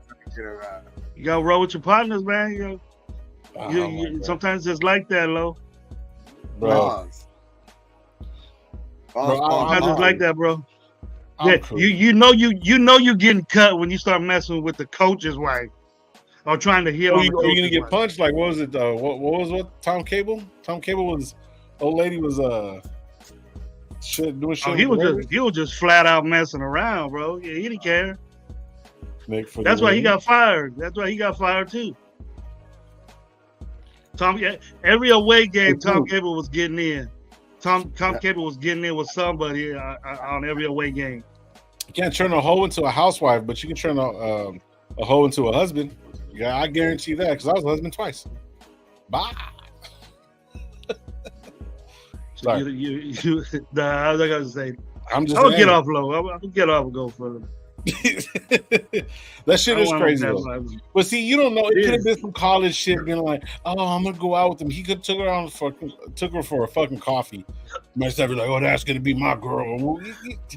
gotta roll with your partners, man. Sometimes it's like that, Lo. Bro. Sometimes it's like that, bro. Yeah, cool. you know you're getting cut when you start messing with the coach's wife or trying to hit on the coach's wife. You're gonna get punched? Like, what was it? What Tom Cable? Tom Cable was old lady was doing shit. He was just flat out messing around, bro. Yeah, he didn't care. That's why he got fired. That's why he got fired too. Every away game, Tom Cable was getting in. Tom Cable was getting in with somebody on every away game. You can't turn a hoe into a housewife, but you can turn a hoe into a husband. Yeah, I guarantee that because I was a husband twice. Bye. I was gonna say I'm just I'll saying. get off low. I'll get off and go further. That shit is crazy though. Like, But see, you don't know. It Yeah. could have been some college shit, being like, "Oh, I'm gonna go out with him." He could took her for a fucking coffee. Might have been like, "Oh, that's gonna be my girl."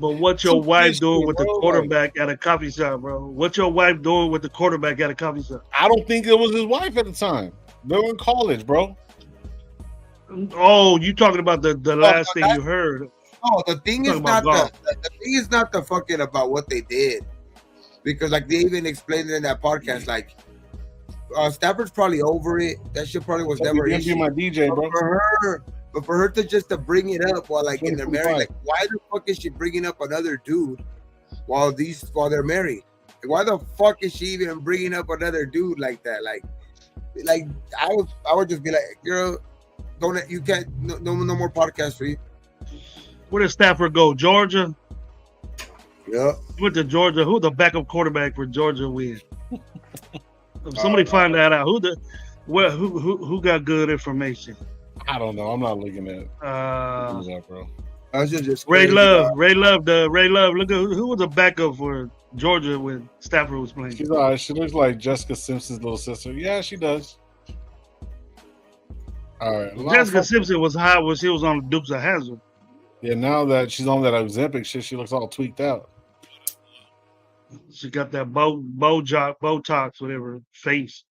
but what your Some wife shit, doing with the bro, quarterback at a coffee shop, bro? What your wife doing with the quarterback at a coffee shop? I don't think it was his wife at the time. They were in college, bro. Oh, you talking about the last thing you heard? No, the thing is Talking not about the thing is not the fucking about what they did, because like they even explained it in that podcast. Like, Stafford's probably over it. That shit probably was never an Be issue. my DJ, bro. But for her to just to bring it up while like in their married, like why the fuck is she bringing up another dude while they're married? Like, why the fuck is she even bringing up another dude like that? Like I would just be like, girl, you can't no more podcasts for you. Where did Stafford go? Georgia? Yeah. He went to Georgia. Who the backup quarterback for Georgia with? Somebody find that out. Who got good information? I don't know. I'm not looking at that, bro. I was just Ray Love. Ray Love. Look at who was the backup for Georgia when Stafford was playing. She's all right. She looks like Jessica Simpson's little sister. Yeah, she does. All right. Jessica Simpson was hot when she was on the Dukes of Hazzard. Yeah, now that she's on that Ozempic shit, she looks all tweaked out. She got that Botox, whatever, face.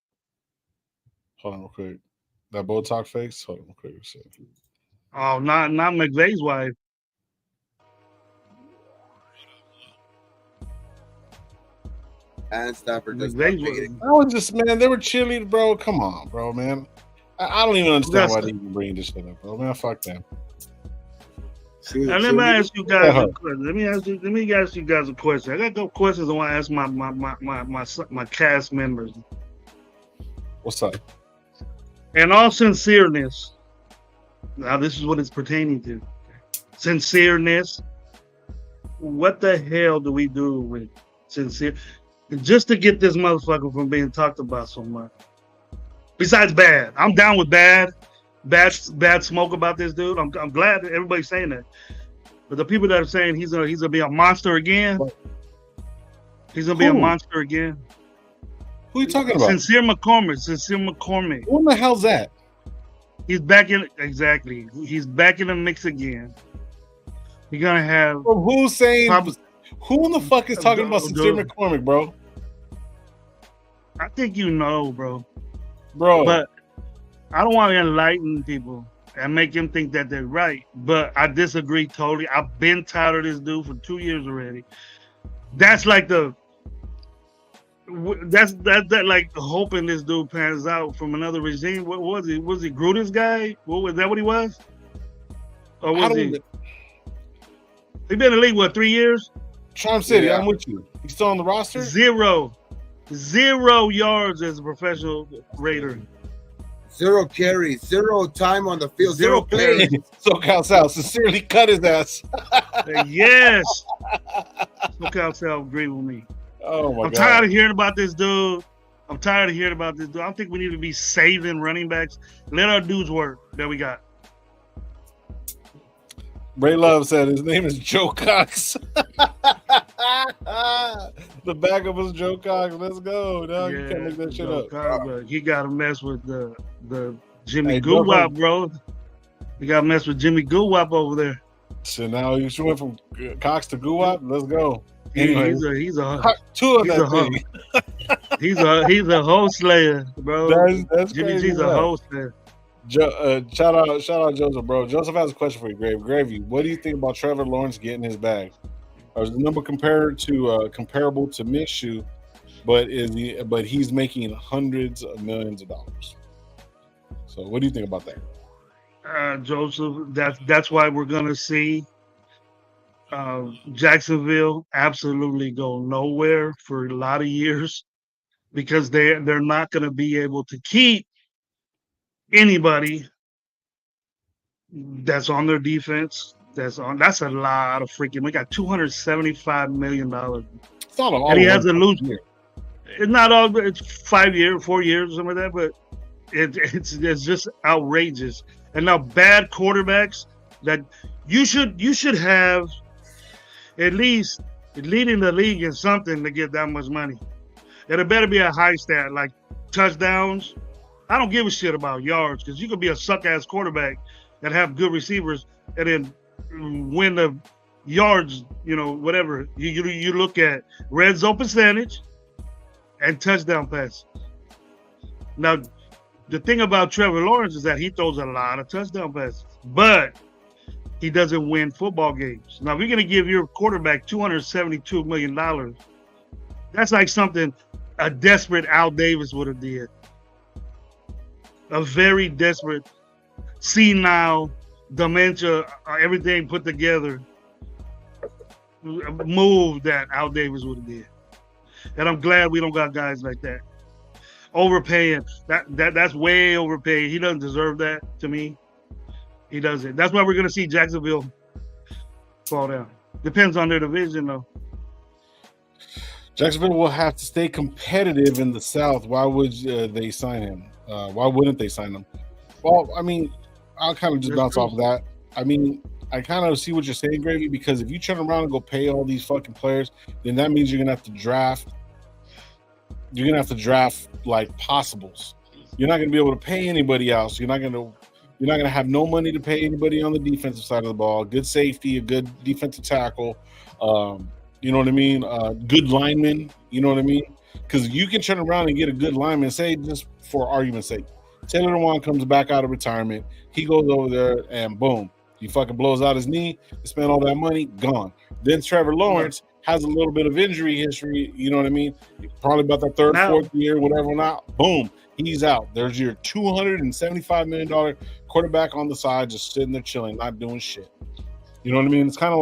Hold on real quick. That Botox face? Hold on real quick. Oh, not McVay's wife. And Stafford. I was just, man, they were cheerleading, bro. Come on, bro, man. I don't even understand why they even bring this shit up, bro. Man, fuck them. Now, let me ask you guys a question. Let me ask you guys a question. I got a couple questions I want to ask my cast members. What's up? In all sincereness, now this is what it's pertaining to. Sincereness. What the hell do we do with sincere? Just to get this motherfucker from being talked about so much. Besides bad. I'm down with bad smoke about this dude. I'm glad that everybody's saying that. But the people that are saying he's gonna be a monster again. He's gonna be a monster again. Who are you talking about? Sincere McCormick. What the hell's that? He's back in He's back in the mix again. You're gonna have who's saying who in the fuck is talking about Sincere McCormick, bro? I think you know, bro. But I don't want to enlighten people and make them think that they're right. But I disagree totally. I've been tired of this dude for 2 years already. That's like that like hoping this dude pans out from another regime. What was he? Was he Gruden's guy? Was that what he was? Or was he? He been in the league, what, 3 years? Charm City, yeah. I'm with you. He's still on the roster? 0 yards as a professional Raider. 0 carries, 0 time on the field, 0 plays. SoCal South sincerely cut his ass. Yes. SoCal South agree with me. Oh my God. I'm tired of hearing about this dude. I don't think we need to be saving running backs. Let our dudes work that we got. Ray Love said his name is Joe Cox. The backup was Joe Cox. Let's go. No, you can't make that shit up. Cox, he got to mess with the Jimmy Goo-Wop, bro. You got to mess with Jimmy Goo-Wop over there. So now you went from Cox to Goo-Wop. Let's go. Anyway, he's a host slayer, bro. That's Jimmy crazy. G's a host slayer. Shout out Joseph, bro. Joseph has a question for you, Gravy. What do you think about Trevor Lawrence getting his bag? Or is the number comparable to Minshew, but he's making hundreds of millions of dollars? So what do you think about that? Joseph, that's why we're gonna see Jacksonville absolutely go nowhere for a lot of years, because they're not gonna be able to keep anybody that's on their defense. That's a lot of freaking. We got $275 million. It's not all. And he has to lose. It's not all. It's 5 years, 4 years, something like that. But it's just outrageous. And now bad quarterbacks that you should have at least leading the league in something to get that much money. And it better be a high stat, like touchdowns. I don't give a shit about yards because you could be a suck-ass quarterback that have good receivers and then win the yards, whatever. You look at red zone percentage and touchdown passes. Now, the thing about Trevor Lawrence is that he throws a lot of touchdown passes, but he doesn't win football games. Now, if you're going to give your quarterback $272 million, that's like something a desperate Al Davis would have did. A very desperate, senile, dementia, everything put together move that Al Davis would have did. And I'm glad we don't got guys like that. Overpaying. That's way overpaid. He doesn't deserve that to me. He doesn't. That's why we're going to see Jacksonville fall down. Depends on their division, though. Jacksonville will have to stay competitive in the South. Why would they sign him? Why wouldn't they sign him? Well, I mean, I'll kind of just bounce off of that. I mean, I kind of see what you're saying, Gravy, because if you turn around and go pay all these fucking players, then that means you're going to have to draft. You're going to have to draft like possibles. You're not going to be able to pay anybody else. You're not going to have no money to pay anybody on the defensive side of the ball. Good safety, a good defensive tackle. You know what I mean? Good lineman. You know what I mean? Because you can turn around and get a good lineman, say, just for argument's sake, Taylor Lewan comes back out of retirement. He goes over there and boom, he fucking blows out his knee. They spend all that money, gone. Then Trevor Lawrence has a little bit of injury history. You know what I mean? Probably about the third, fourth year, whatever. Not boom, he's out. There's your $275 million quarterback on the side, just sitting there chilling, not doing shit. You know what I mean? It's kind of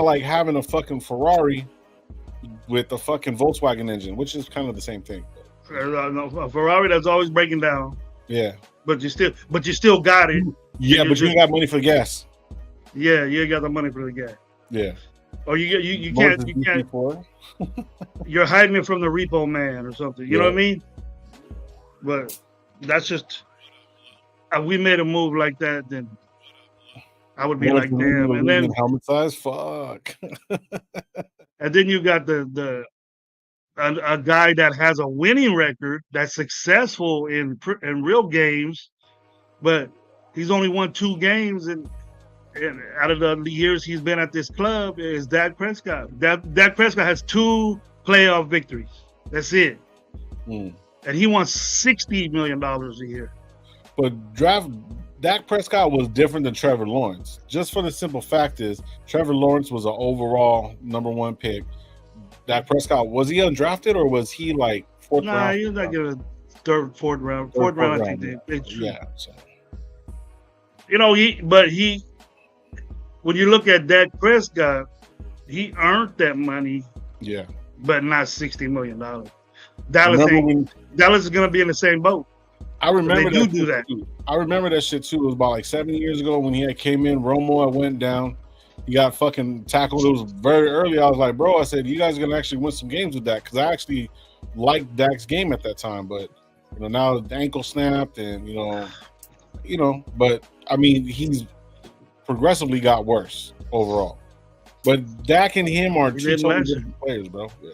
like having a fucking Ferrari with a fucking Volkswagen engine, which is kind of the same thing. A Ferrari that's always breaking down. Yeah, but you still got it. Yeah, but you ain't got money for gas. Yeah, you ain't got the money for the gas. Yeah. Or you can't. You're hiding it from the repo man or something. You know what I mean? But that's just. If we made a move like that, then I would be like, damn. And then helmet size, fuck. And then you got a guy that has a winning record, that's successful in real games, but he's only won 2 games, and out of the years he's been at this club is Dak Prescott. Dak Prescott has 2 playoff victories. That's it. And he won $60 million a year. But Dak Prescott was different than Trevor Lawrence. Just for the simple fact is, Trevor Lawrence was an overall number 1 pick. Dak Prescott, was he undrafted or was he like 4th round? Nah, he was like a 3rd, 4th round. 4th round, I think. Yeah. So. When you look at Dak Prescott, he earned that money. Yeah. But not $60 million. Dallas is going to be in the same boat. I remember they do that. I remember that shit too. It was about like 7 years ago when he came in. Romo went down. He got fucking tackled. It was very early. I was like, bro, I said, you guys are gonna actually win some games with that, because I actually liked Dak's game at that time. But now the ankle snapped, and but I mean, he's progressively got worse overall. But Dak and him are 2 totally different players, bro. Yeah.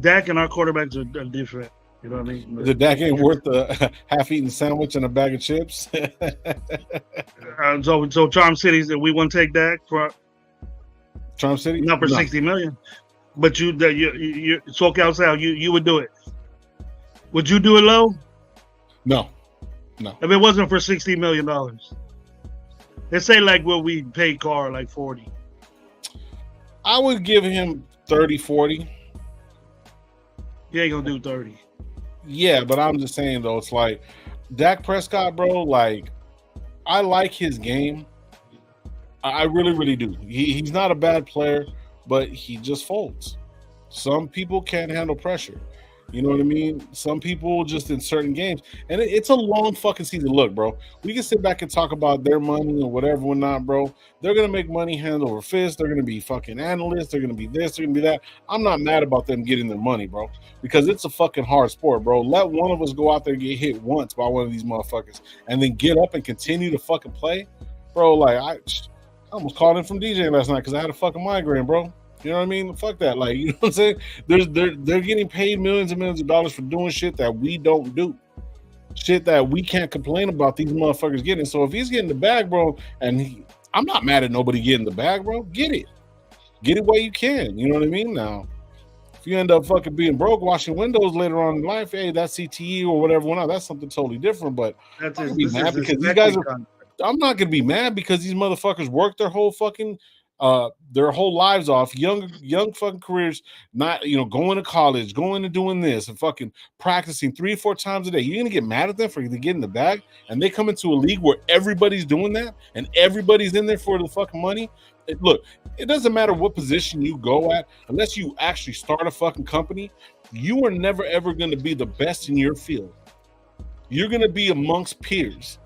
Dak and our quarterbacks are different. You know what I mean? The Dak ain't worth a half-eaten sandwich and a bag of chips. So Charm City's, we wouldn't take Dak for Charm City, not for $60 million. But you soak outside. You would do it. Would you do it low? No. If it wasn't for $60 million, let's say like what we paid Carr, like 40. I would give him 30, 40. He ain't gonna do 30. Yeah, but I'm just saying though, it's like Dak Prescott, bro. Like, I like his game. I really, really do. He's not a bad player, but he just folds. Some people can't handle pressure. You know what I mean? Some people just in certain games, and it's a long fucking season. Look, bro, we can sit back and talk about their money or whatever, whatnot, bro. They're gonna make money hand over fist. They're gonna be fucking analysts. They're gonna be this. They're gonna be that. I'm not mad about them getting their money, bro, because it's a fucking hard sport, bro. Let one of us go out there and get hit once by one of these motherfuckers, and then get up and continue to fucking play, bro. Like I almost called in from DJing last night because I had a fucking migraine, bro. You know what I mean? Fuck that. Like, you know what I'm saying? They're getting paid millions and millions of dollars for doing shit that we don't do. Shit that we can't complain about these motherfuckers getting. So if he's getting the bag, bro, and I'm not mad at nobody getting the bag, bro. Get it. Get it where you can. You know what I mean? Now, if you end up fucking being broke, washing windows later on in life, hey, that's CTE or whatever went out. That's something totally different. But That's I'm his, gonna be this mad is his because these second guys are. contract. I'm not gonna be mad because these motherfuckers worked their whole lives off, young fucking careers, not going to college, going and doing this and fucking practicing 3 or 4 times a day. You're gonna get mad at them for getting the bag, and they come into a league where everybody's doing that and everybody's in there for the fucking money. Look, it doesn't matter what position you go at, unless you actually start a fucking company, you are never ever gonna be the best in your field. You're gonna be amongst peers.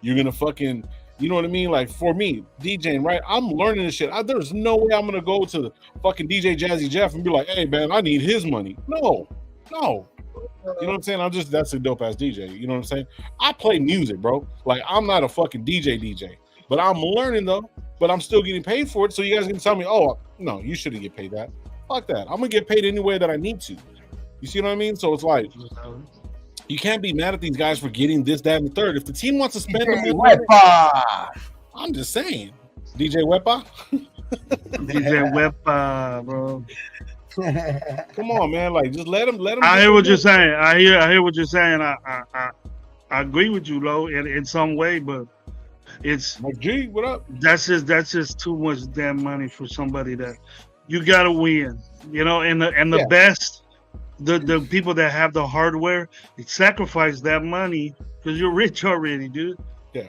You're gonna fucking, you know what I mean? Like for me, DJing, right? I'm learning this shit. There's no way I'm gonna go to the fucking DJ Jazzy Jeff and be like, "Hey man, I need his money." No. You know what I'm saying? That's a dope ass DJ. You know what I'm saying? I play music, bro. Like I'm not a fucking DJ, but I'm learning though. But I'm still getting paid for it. So you guys can tell me, "Oh no, you shouldn't get paid that." Fuck that. I'm gonna get paid any way that I need to. You see what I mean? So it's like, you can't be mad at these guys for getting this, that, and the third. If the team wants to spend the money, I'm just saying. DJ Wepa? DJ Wepa, bro. Come on, man. Like, just let him. I hear what you're saying. I hear what you're saying. I agree with you, Lo, in some way, but it's like, G, what up? That's just too much damn money for somebody that you gotta win. And the best. The people that have the hardware, they sacrifice that money because you're rich already, dude. Yeah.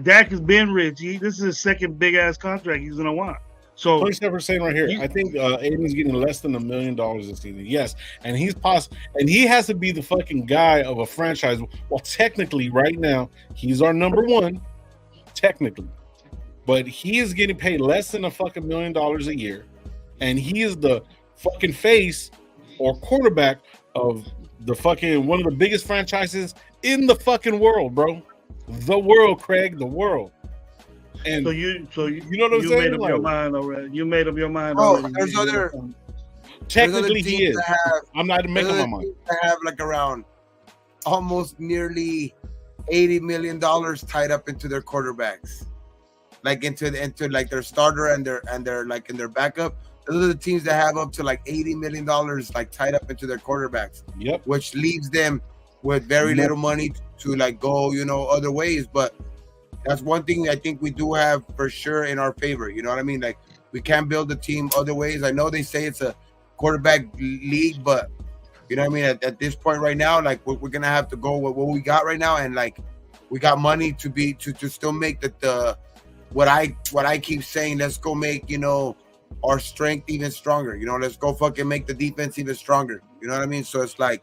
Dak has been rich. This is his second big ass contract he's gonna want. So 27% right here. I think Aiden's getting less than $1 million this season. Yes, and he has to be the fucking guy of a franchise. Well, technically, right now, he's our number one, technically, but he is getting paid less than a fucking $1 million a year, and he is the fucking face or quarterback of the fucking one of the biggest franchises in the fucking world, bro. The world, Craig, the world. And so you know what I'm saying? Made up your mind already. You made up your mind already. Technically, he is. I'm not making my mind. That have like around almost nearly $80 million tied up into their quarterbacks, like into like their starter and their like in their backup. Those are the teams that have up to like $80 million like tied up into their quarterbacks. Yep. Which leaves them with very little money to like go, other ways. But that's one thing I think we do have for sure in our favor. You know what I mean? Like we can build a team other ways. I know they say it's a quarterback league, but you know what I mean? At this point right now, like we're gonna have to go with what we got right now, and like we got money to still make the what I keep saying. Let's go make our strength even stronger. Let's go fucking make the defense even stronger. You know what I mean? So it's like,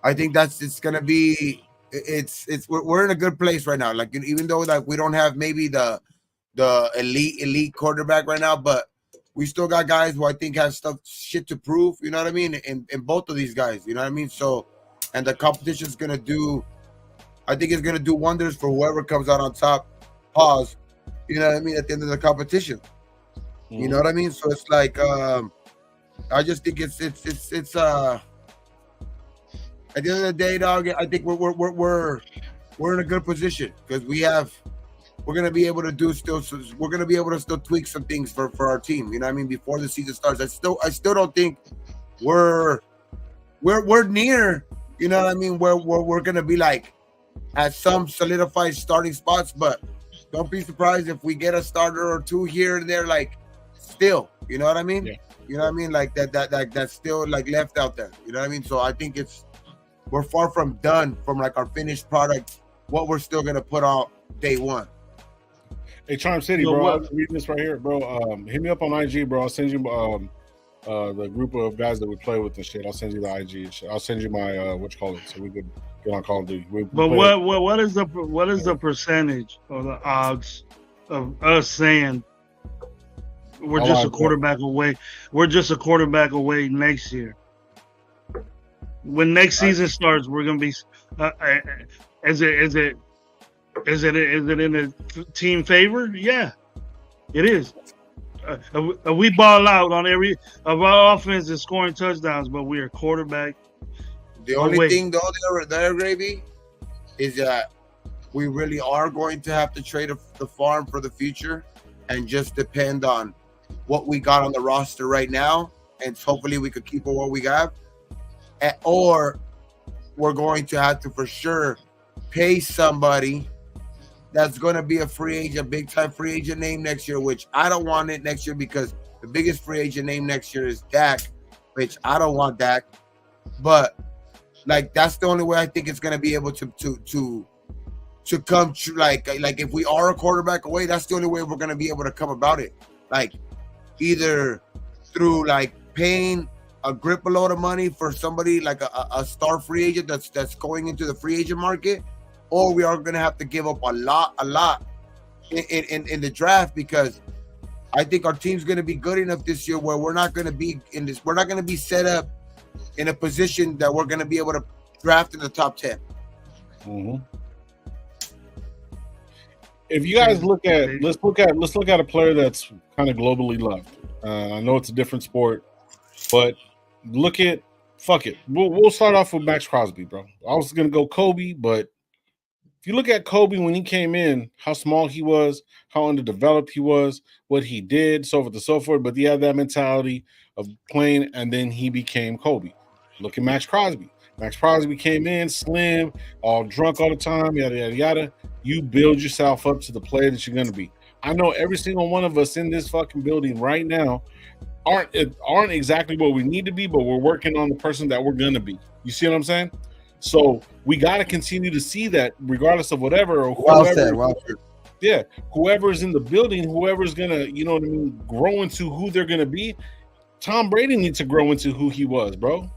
I think it's gonna be, we're in a good place right now. Like, even though like we don't have maybe the elite quarterback right now, but we still got guys who I think have shit to prove. You know what I mean? In both of these guys, you know what I mean? So, and the competition is gonna do, I think it's gonna do wonders for whoever comes out on top. Pause. You know what I mean? At the end of the competition. You know what I mean? So it's like, I just think it's at the end of the day, dog. I think we're in a good position because we're gonna be able to still tweak some things for our team. You know what I mean? Before the season starts, I still don't think we're near. You know what I mean? Where we're gonna be like at some solidified starting spots, but don't be surprised if we get a starter or two here and there. Like. Still, you know what I mean? Yeah. You know what I mean? Like that's still like left out there. You know what I mean? So I think we're far from done from like our finished product. What we're still gonna put out day one. Hey, Charm City, bro. I'm reading this right here, bro. Hit me up on IG, bro. I'll send you the group of guys that we play with and shit. I'll send you the IG and shit. I'll send you my so we could get on Call of Duty. But what is the percentage or the odds of us saying we're just a quarterback away? We're just a quarterback away next year. When next season starts, we're gonna be. Is it in the team favor? Yeah, It is. We ball out on every of our offense is scoring touchdowns, but we are quarterback. The only thing, though, there, Gravy, is that we really are going to have to trade the farm for the future and just depend on what we got on the roster right now. And hopefully we could keep what we have. Or we're going to have to for sure pay somebody that's going to be a free agent, big time free agent name next year, which I don't want it next year because the biggest free agent name next year is Dak, which I don't want Dak. But like that's the only way I think it's going to be able to come true. Like if we are a quarterback away, that's the only way we're going to be able to come about it. Like either through like paying a grip a load of money for somebody like a star free agent that's going into the free agent market, or we are going to have to give up a lot in the draft, because I think our team's going to be good enough this year where we're not going to be set up in a position that we're going to be able to draft in the top 10. Mm-hmm. If you guys let's look at a player that's kind of globally loved. I know it's a different sport, but fuck it. We'll start off with Max Crosby, bro. I was gonna go Kobe, but if you look at Kobe when he came in, how small he was, how underdeveloped he was, what he did, so forth and so forth, but he had that mentality of playing, and then he became Kobe. Look at Max Crosby. Max Crosby came in slim, all drunk all the time, yada, yada, yada. You build yourself up to the player that you're going to be. I know every single one of us in this fucking building right now aren't exactly what we need to be, but we're working on the person that we're going to be. You see what I'm saying? So we got to continue to see that regardless of whatever. Or whoever, well said. Yeah, whoever's in the building, whoever's going to, you know what I mean, grow into who they're going to be. Tom Brady needs to grow into who he was, bro.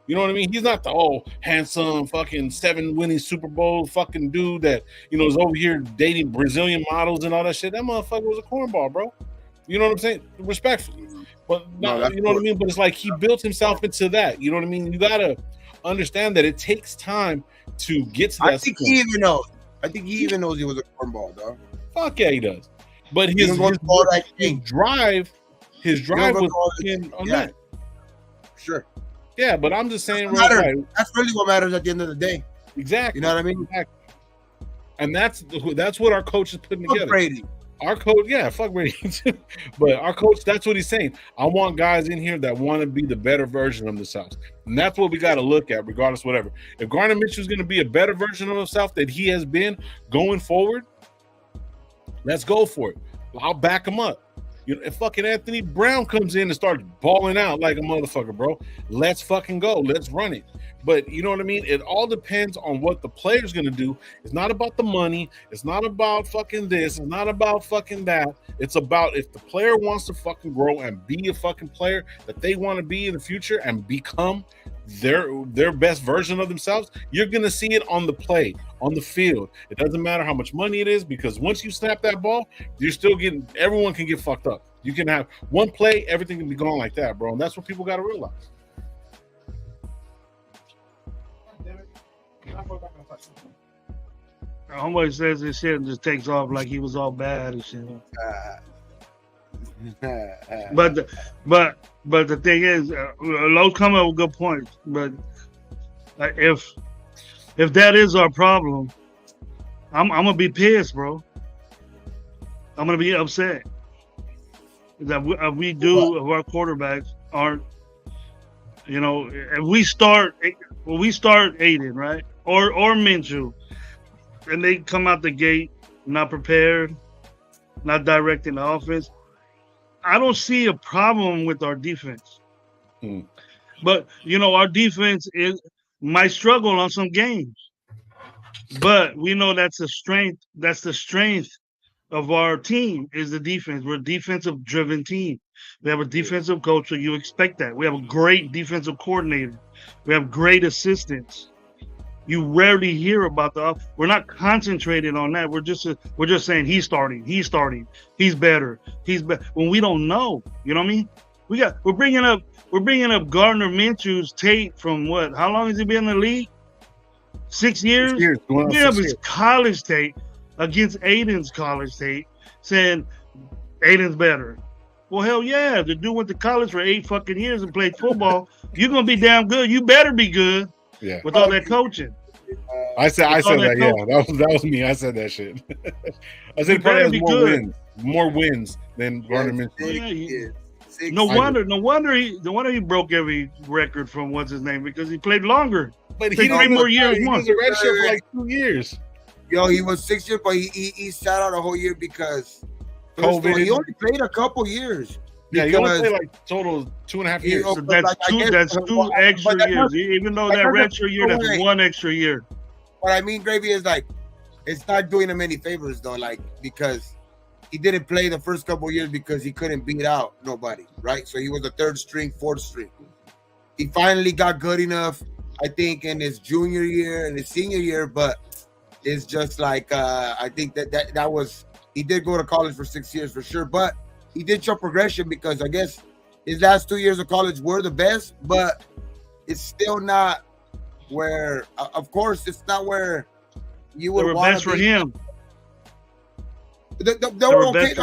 You know what I mean? He's not the handsome fucking 7 winning Super Bowl fucking dude that, you know, is over here dating Brazilian models and all that shit. That motherfucker was a cornball, bro. You know what I'm saying? Respectfully. But no, you know what I mean? But it's like he built himself into that. You know what I mean? You gotta understand that it takes time to get to that. I think he even knows. I think he even knows he was a cornball, dog. Fuck yeah, he does. But his drive was on that. Sure. Yeah, but I'm just saying, that's really what matters at the end of the day. Exactly. You know what I mean? Exactly. And that's what our coach is putting together. Brady. Our coach, yeah, fuck Brady. But our coach, that's what he's saying. I want guys in here that want to be the better version of themselves. And that's what we got to look at, regardless of whatever. If Gardner Mitchell is going to be a better version of himself that he has been going forward, let's go for it. I'll back him up. You know, if fucking Anthony Brown comes in and starts balling out like a motherfucker, bro, let's fucking go. Let's run it. But you know what I mean? It all depends on what the player's going to do. It's not about the money. It's not about fucking this. It's not about fucking that. It's about if the player wants to fucking grow and be a fucking player that they want to be in the future and become their best version of themselves, you're going to see it on the play, on the field. It doesn't matter how much money it is, because once you snap that ball, you're still everyone can get fucked up. You can have one play, everything can be gone like that, bro. And that's what people got to realize. Homeboy says this shit and just takes off like he was all bad and shit. But the thing is, Lowe's come up with good points. But if that is our problem, I'm gonna be pissed, bro. I'm gonna be upset that if our quarterbacks aren't, you know, if we start Aiden, right, or Minshew, and they come out the gate not prepared, not directing the offense, I don't see a problem with our defense. But, you know, our defense might struggle on some games. But we know that's the strength. That's the strength of our team is the defense. We're a defensive-driven team. We have a defensive coach, so you expect that. We have a great defensive coordinator. We have great assistants. You rarely hear about we're not concentrated on that. We're just saying he's starting, he's better, when we don't know. You know what I mean? We're bringing up Gardner Minshew's tape from what? How long has he been in the league? 6 years. 6 years. His college tape against Aiden's college tape, saying Aiden's better. Well, hell yeah. The dude went to college for 8 fucking years and played football. You're gonna be damn good. You better be good. Yeah. With all that coaching. I said that. Yeah, that was me. I said that shit. I said he probably has more wins than Gardner Minshew. No wonder he broke every record from what's his name because he played longer. But he 3 more years. He was a red shirt for like 2 years. Yo, he was 6 years, but he sat out a whole year because COVID. He only played a couple years. Yeah, he only played like total 2.5 years. So that's two extra years. Even though that red shirt year, that's 1 extra year. What I mean, Gravy, is like it's not doing him any favors though, like because he didn't play the first couple of years because he couldn't beat out nobody, right? So he was a 3rd string, 4th string. He finally got good enough, I think, in his junior year and his senior year, but it's just like I think that was he did go to college for 6 years for sure, but he did show progression because I guess his last 2 years of college were the best, but it's still not where, of course, it's not where you would want best for him. They were okay.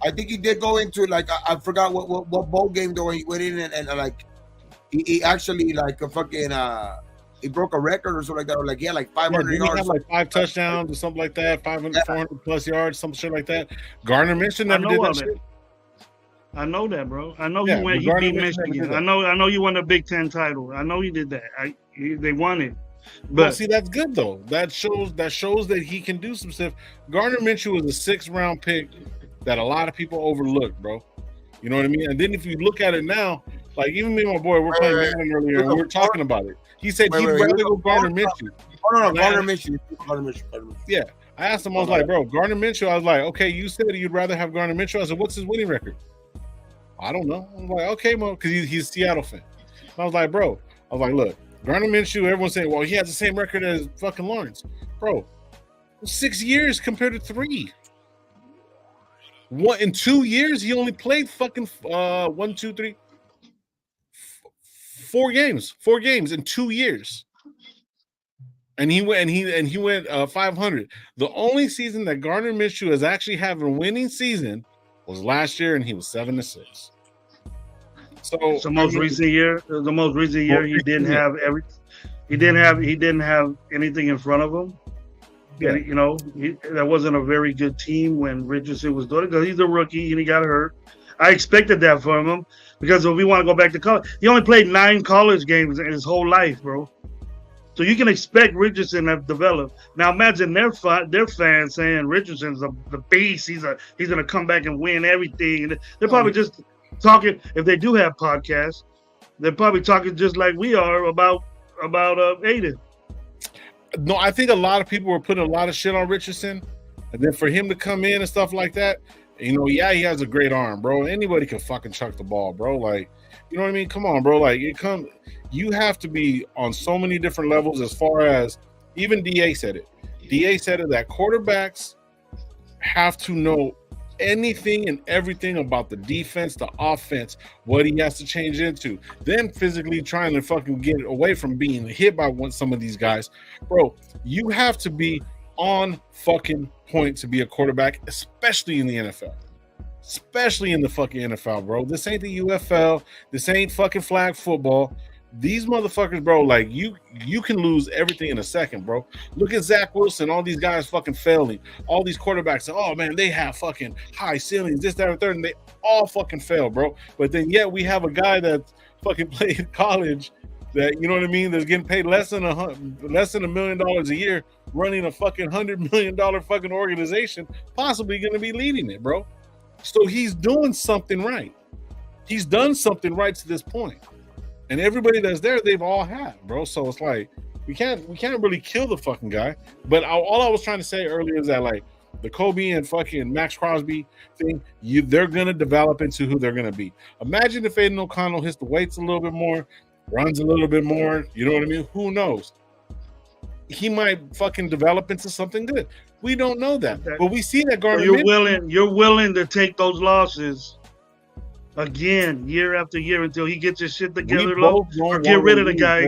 I think he did go into like I forgot what bowl game though he went in and like he actually like a fucking he broke a record or something like that. Or like he had like 500 yards. He had like 5 touchdowns or something like that. 400 plus yards, some shit like that. Gardner Minshew never did that shit. I know that, bro. I know he beat Michigan. I know you won a Big Ten title. I know he did that. They won it. But well, see, that's good though. That shows that he can do some stuff. Gardner Minshew was a 6th round pick that a lot of people overlooked, bro. You know what I mean? And then if you look at it now, like even me and my boy, we're playing Madden earlier, and we were talking about it. He said he'd rather go Gardner Minshew. No, Gardner Minshew. Yeah. I asked him, I was like, bro, Gardner Minshew. I was like, okay, you said you'd rather have Gardner Minshew. I said, what's his winning record? I don't know. I'm like, okay, Mo, because he's a Seattle fan. And I was like, bro, look, Gardner Minshew, everyone's saying, well, he has the same record as fucking Lawrence. Bro, 6 years compared to 3. What in 2 years he only played fucking 4 games. 4 games in 2 years. And he went 500. The only season that Gardner Minshew has actually had a winning season was last year, and he was 7-6. So the most recent year, he didn't have anything in front of him. Yeah, you know, that wasn't a very good team when Richardson was doing it because he's a rookie and he got hurt. I expected that from him because if we want to go back to college, he only played 9 college games in his whole life, bro. So you can expect Richardson to develop. Now imagine their fans saying Richardson's the beast. He's gonna come back and win everything. They're probably just talking. If they do have podcasts, they're probably talking just like we are about Aiden. No, I think a lot of people were putting a lot of shit on Richardson, and then for him to come in and stuff like that, you know, yeah, he has a great arm, bro. Anybody can fucking chuck the ball, bro. Like, you know what I mean? Come on, bro. Like, you have to be on so many different levels as far as even DA said it. DA said it that quarterbacks have to know anything and everything about the defense, the offense, what he has to change into. Then physically trying to fucking get away from being hit by some of these guys. Bro, you have to be on fucking point to be a quarterback, especially in the NFL. Especially in the fucking NFL, bro. This ain't the UFL. This ain't fucking flag football. These motherfuckers, bro, like you can lose everything in a second, bro. Look at Zach Wilson, all these guys fucking failing. All these quarterbacks, oh man, they have fucking high ceilings, this, that, and third, and they all fucking fail, bro. But then yet we have a guy that fucking played college that, you know what I mean, that's getting paid less than $1 million a year, running a fucking $100 million fucking organization, possibly gonna be leading it, bro. So he's doing something right. He's done something right to this point. And everybody that's there, they've all had, bro. So it's like we can't really kill the fucking guy. But all I was trying to say earlier is that like the Kobe and fucking Max Crosby thing, they're gonna develop into who they're gonna be. Imagine if Aiden O'Connell hits the weights a little bit more, runs a little bit more. You know what I mean? Who knows? He might fucking develop into something good. We don't know that, but we see that Gardner. You're willing to take those losses again, year after year, until he gets his shit together, or get rid of the guy,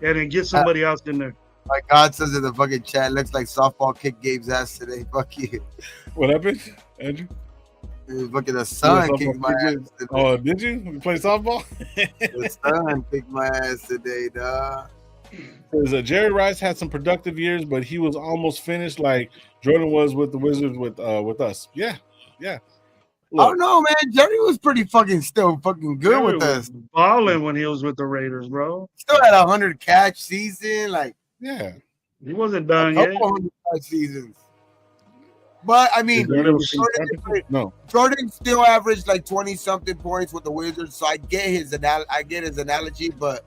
and then get somebody else in there. My God says in the fucking chat, looks like softball kicked Gabe's ass today. Fuck you. What happened, Andrew? Fucking the sun Yeah, kicked my ass today. Oh, did you? You play softball? The sun kicked my ass today, dog. Says Jerry Rice had some productive years, but he was almost finished like Jordan was with the Wizards with us. Yeah. Oh no, man. Jerry was pretty still fucking good with us. Balling when he was with the Raiders, bro. Still had 100 catch season, like yeah. He wasn't done a yet. couple 100 catch seasons. But I mean, Jordan still averaged like 20 something points with the Wizards, so I get his analogy, but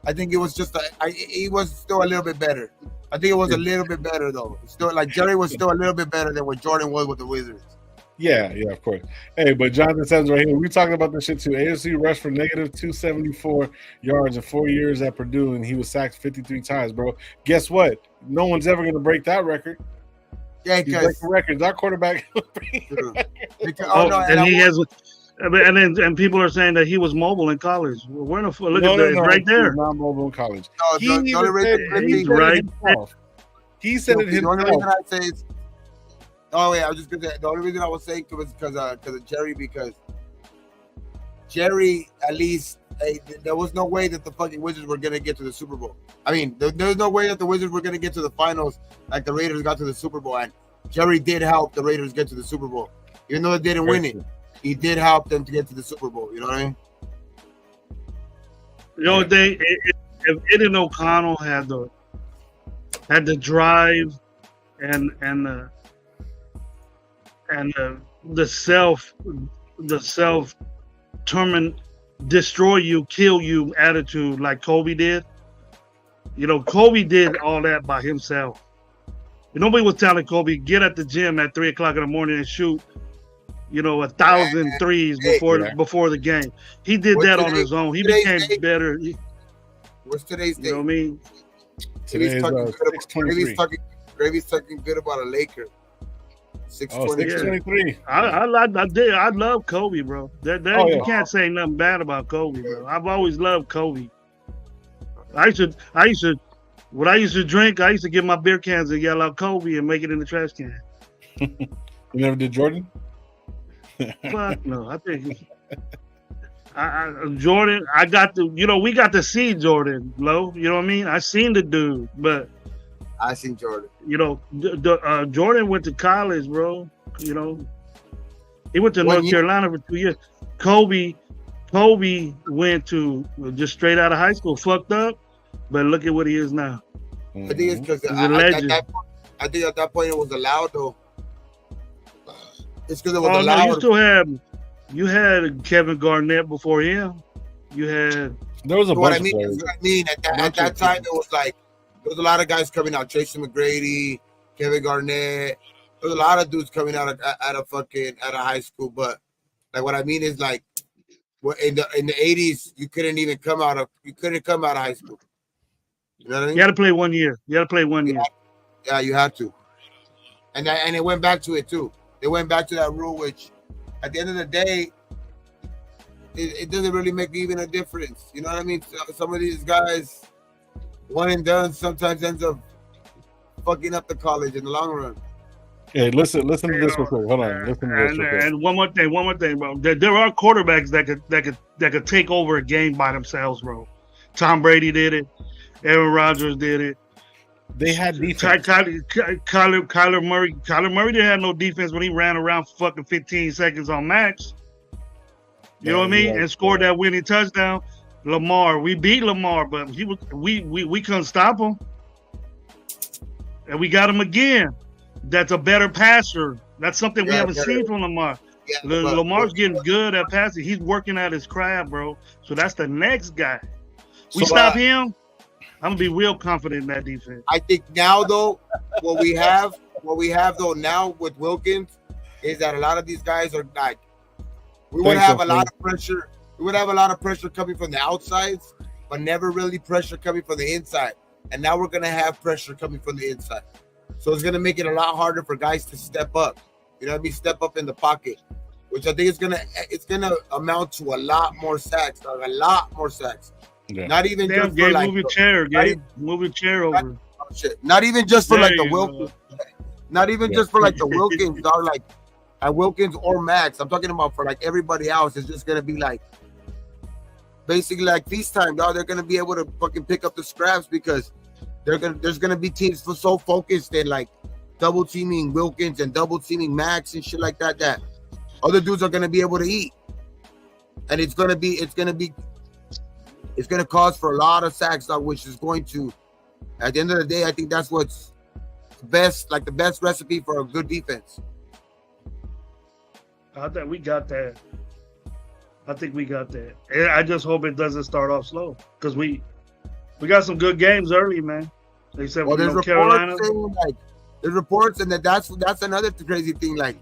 I think it was just he was still a little bit better. I think it was a little bit better though. Still, like Jerry was still a little bit better than what Jordan was with the Wizards. Yeah, of course. Hey, but Jonathan says right here, we're talking about this shit too. AFC rushed for negative 274 yards in 4 years at Purdue, and he was sacked 53 times, bro. Guess what? No one's ever going to break that record. Yeah, because records. Our quarterback. And people are saying that he was mobile in college. We're in a look at that. It's right there. Not mobile in college. No, He's right. He said it himself. The only reason I say is, I was just gonna say the only reason I was saying it was because of Jerry, because Jerry at least there was no way that the fucking Wizards were gonna get to the Super Bowl. I mean, there's no way that the Wizards were gonna get to the finals like the Raiders got to the Super Bowl, and Jerry did help the Raiders get to the Super Bowl, even though they didn't win it. He did help them to get to the Super Bowl. You know what I mean? You know, if Eddie O'Connell had the drive and the self destroy you, kill you attitude like Kobe did. You know, Kobe did all that by himself. Nobody was telling Kobe, get at the gym at 3:00 in the morning and shoot, 1,000 threes before the game. He did that on his own. He became better. What's today's date? You know what I mean? Today's Gravy's talking good about a Laker. 623. I love Kobe, bro. You can't say nothing bad about Kobe, bro. I've always loved Kobe. When I used to drink, I used to get my beer cans and yell out Kobe and make it in the trash can. You never did Jordan? Fuck no. I think Jordan, we got to see Jordan, Lo. You know what I mean? I seen the dude, but I seen Jordan. Jordan went to college, bro. He went to North Carolina for 2 years. Kobe went to just straight out of high school, fucked up, but look at what he is now. I think it's because I think at that point it was allowed though. It's because it was allowed. No, you had Kevin Garnett before him. There was a bunch of players. At that time it was like there was a lot of guys coming out. Tracy McGrady, Kevin Garnett. There was a lot of dudes coming out of high school. But like what I mean is like in the 80s you couldn't come out of high school. You know what I mean? You had to play 1 year. Yeah, you had to. And it went back to it too. They went back to that rule, which at the end of the day, it doesn't really make even a difference. You know what I mean? Some of these guys, one and done, sometimes ends up fucking up the college in the long run. Hey, listen to this real quick. Hold on. Listen to this real quick. And one more thing, bro. There are quarterbacks that could take over a game by themselves, bro. Tom Brady did it. Aaron Rodgers did it. They had defense. Kyler Murray didn't have no defense when he ran around for fucking 15 seconds on max. You know what I mean? And scored that winning touchdown. Lamar, we beat Lamar, but we couldn't stop him. And we got him again. That's a better passer. That's something we haven't seen from Lamar. Yeah, Lamar's getting good at passing. He's working at his craft, bro. So that's the next guy. Stop him. I'm gonna be real confident in that defense. I think now though, what we have though now with Wilkins is that a lot of these guys are like we would have a lot of pressure. We would have a lot of pressure coming from the outsides, but never really pressure coming from the inside. And now we're gonna have pressure coming from the inside. So it's gonna make it a lot harder for guys to step up. You know what I mean? Step up in the pocket, which I think it's gonna amount to a lot more sacks. Yeah. Not even Gabe, move your chair, Gabe. Move your chair over. shit. Not even just for There like the you Wilkins. go. Not even just for like the Wilkins or like Wilkins or Max. I'm talking about for like everybody else. It's just gonna be like basically like feast time, dog. They're gonna be able to fucking pick up the scraps because there's gonna be teams so focused in like double teaming Wilkins and double teaming Max and shit like that that other dudes are gonna be able to eat. And it's gonna cause for a lot of sacks, dog, which is going to, at the end of the day, I think that's what's best, like the best recipe for a good defense. I think we got that. And I just hope it doesn't start off slow because we got some good games early, man. They said, well, there's reports Carolina. saying, like, there's reports, and that's another crazy thing. Like,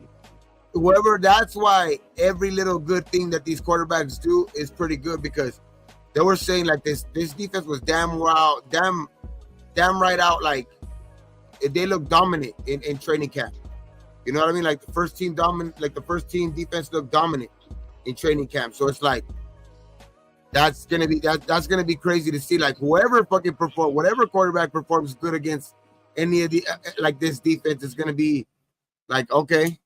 that's why every little good thing that these quarterbacks do is pretty good because they were saying like this defense was damn right out, like they look dominant in training camp. You know what I mean? Like the first team defense looked dominant in training camp. So it's like that's gonna be crazy to see. Like whatever quarterback performs good against any of the like this defense is gonna be like, okay,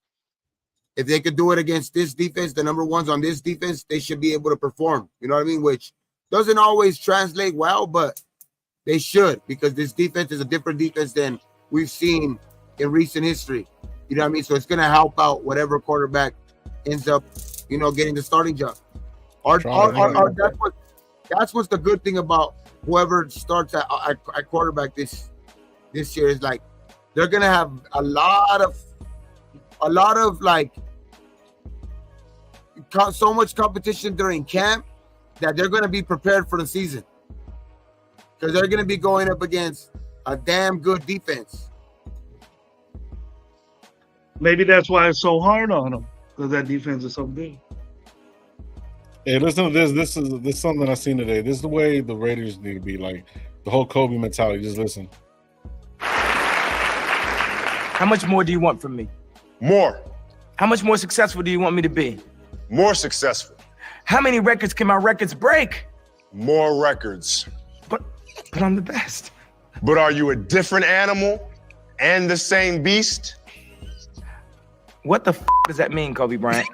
if they could do it against this defense, the number ones on this defense, they should be able to perform. You know what I mean? Which doesn't always translate well, but they should, because this defense is a different defense than we've seen in recent history. You know what I mean? So it's going to help out whatever quarterback ends up, getting the starting job. That's what's the good thing about whoever starts at quarterback this year is like they're going to have a lot of like so much competition during camp that they're going to be prepared for the season because they're going to be going up against a damn good defense. Maybe that's why it's so hard on them because that defense is so good. Hey, listen to this. This is something I seen today. This is the way the Raiders need to be, like the whole Kobe mentality. Just listen. How much more do you want from me? More. How much more successful do you want me to be? More successful. How many records can my records break? More records. But I'm the best. But are you a different animal and the same beast? What the does that mean, Kobe Bryant?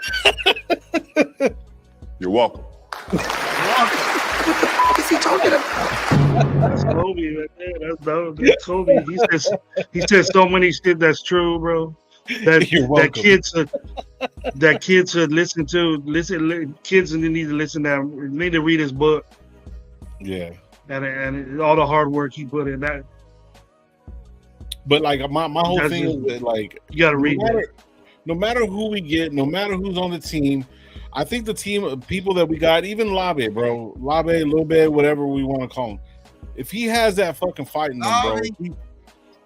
You're welcome. What is he talking about? That's Kobe right there. That's dope. That's Kobe. He said so many shit that's true, bro. That kids should listen to. Kids need to listen to him. Need to read his book. Yeah. And all the hard work he put in that. But like my whole thing is that, like, you gotta read that. No matter who we get, no matter who's on the team, I think the team of people that we got, even Labe, bro, Lil Bit, whatever we want to call him, if he has that fucking fight in him, bro,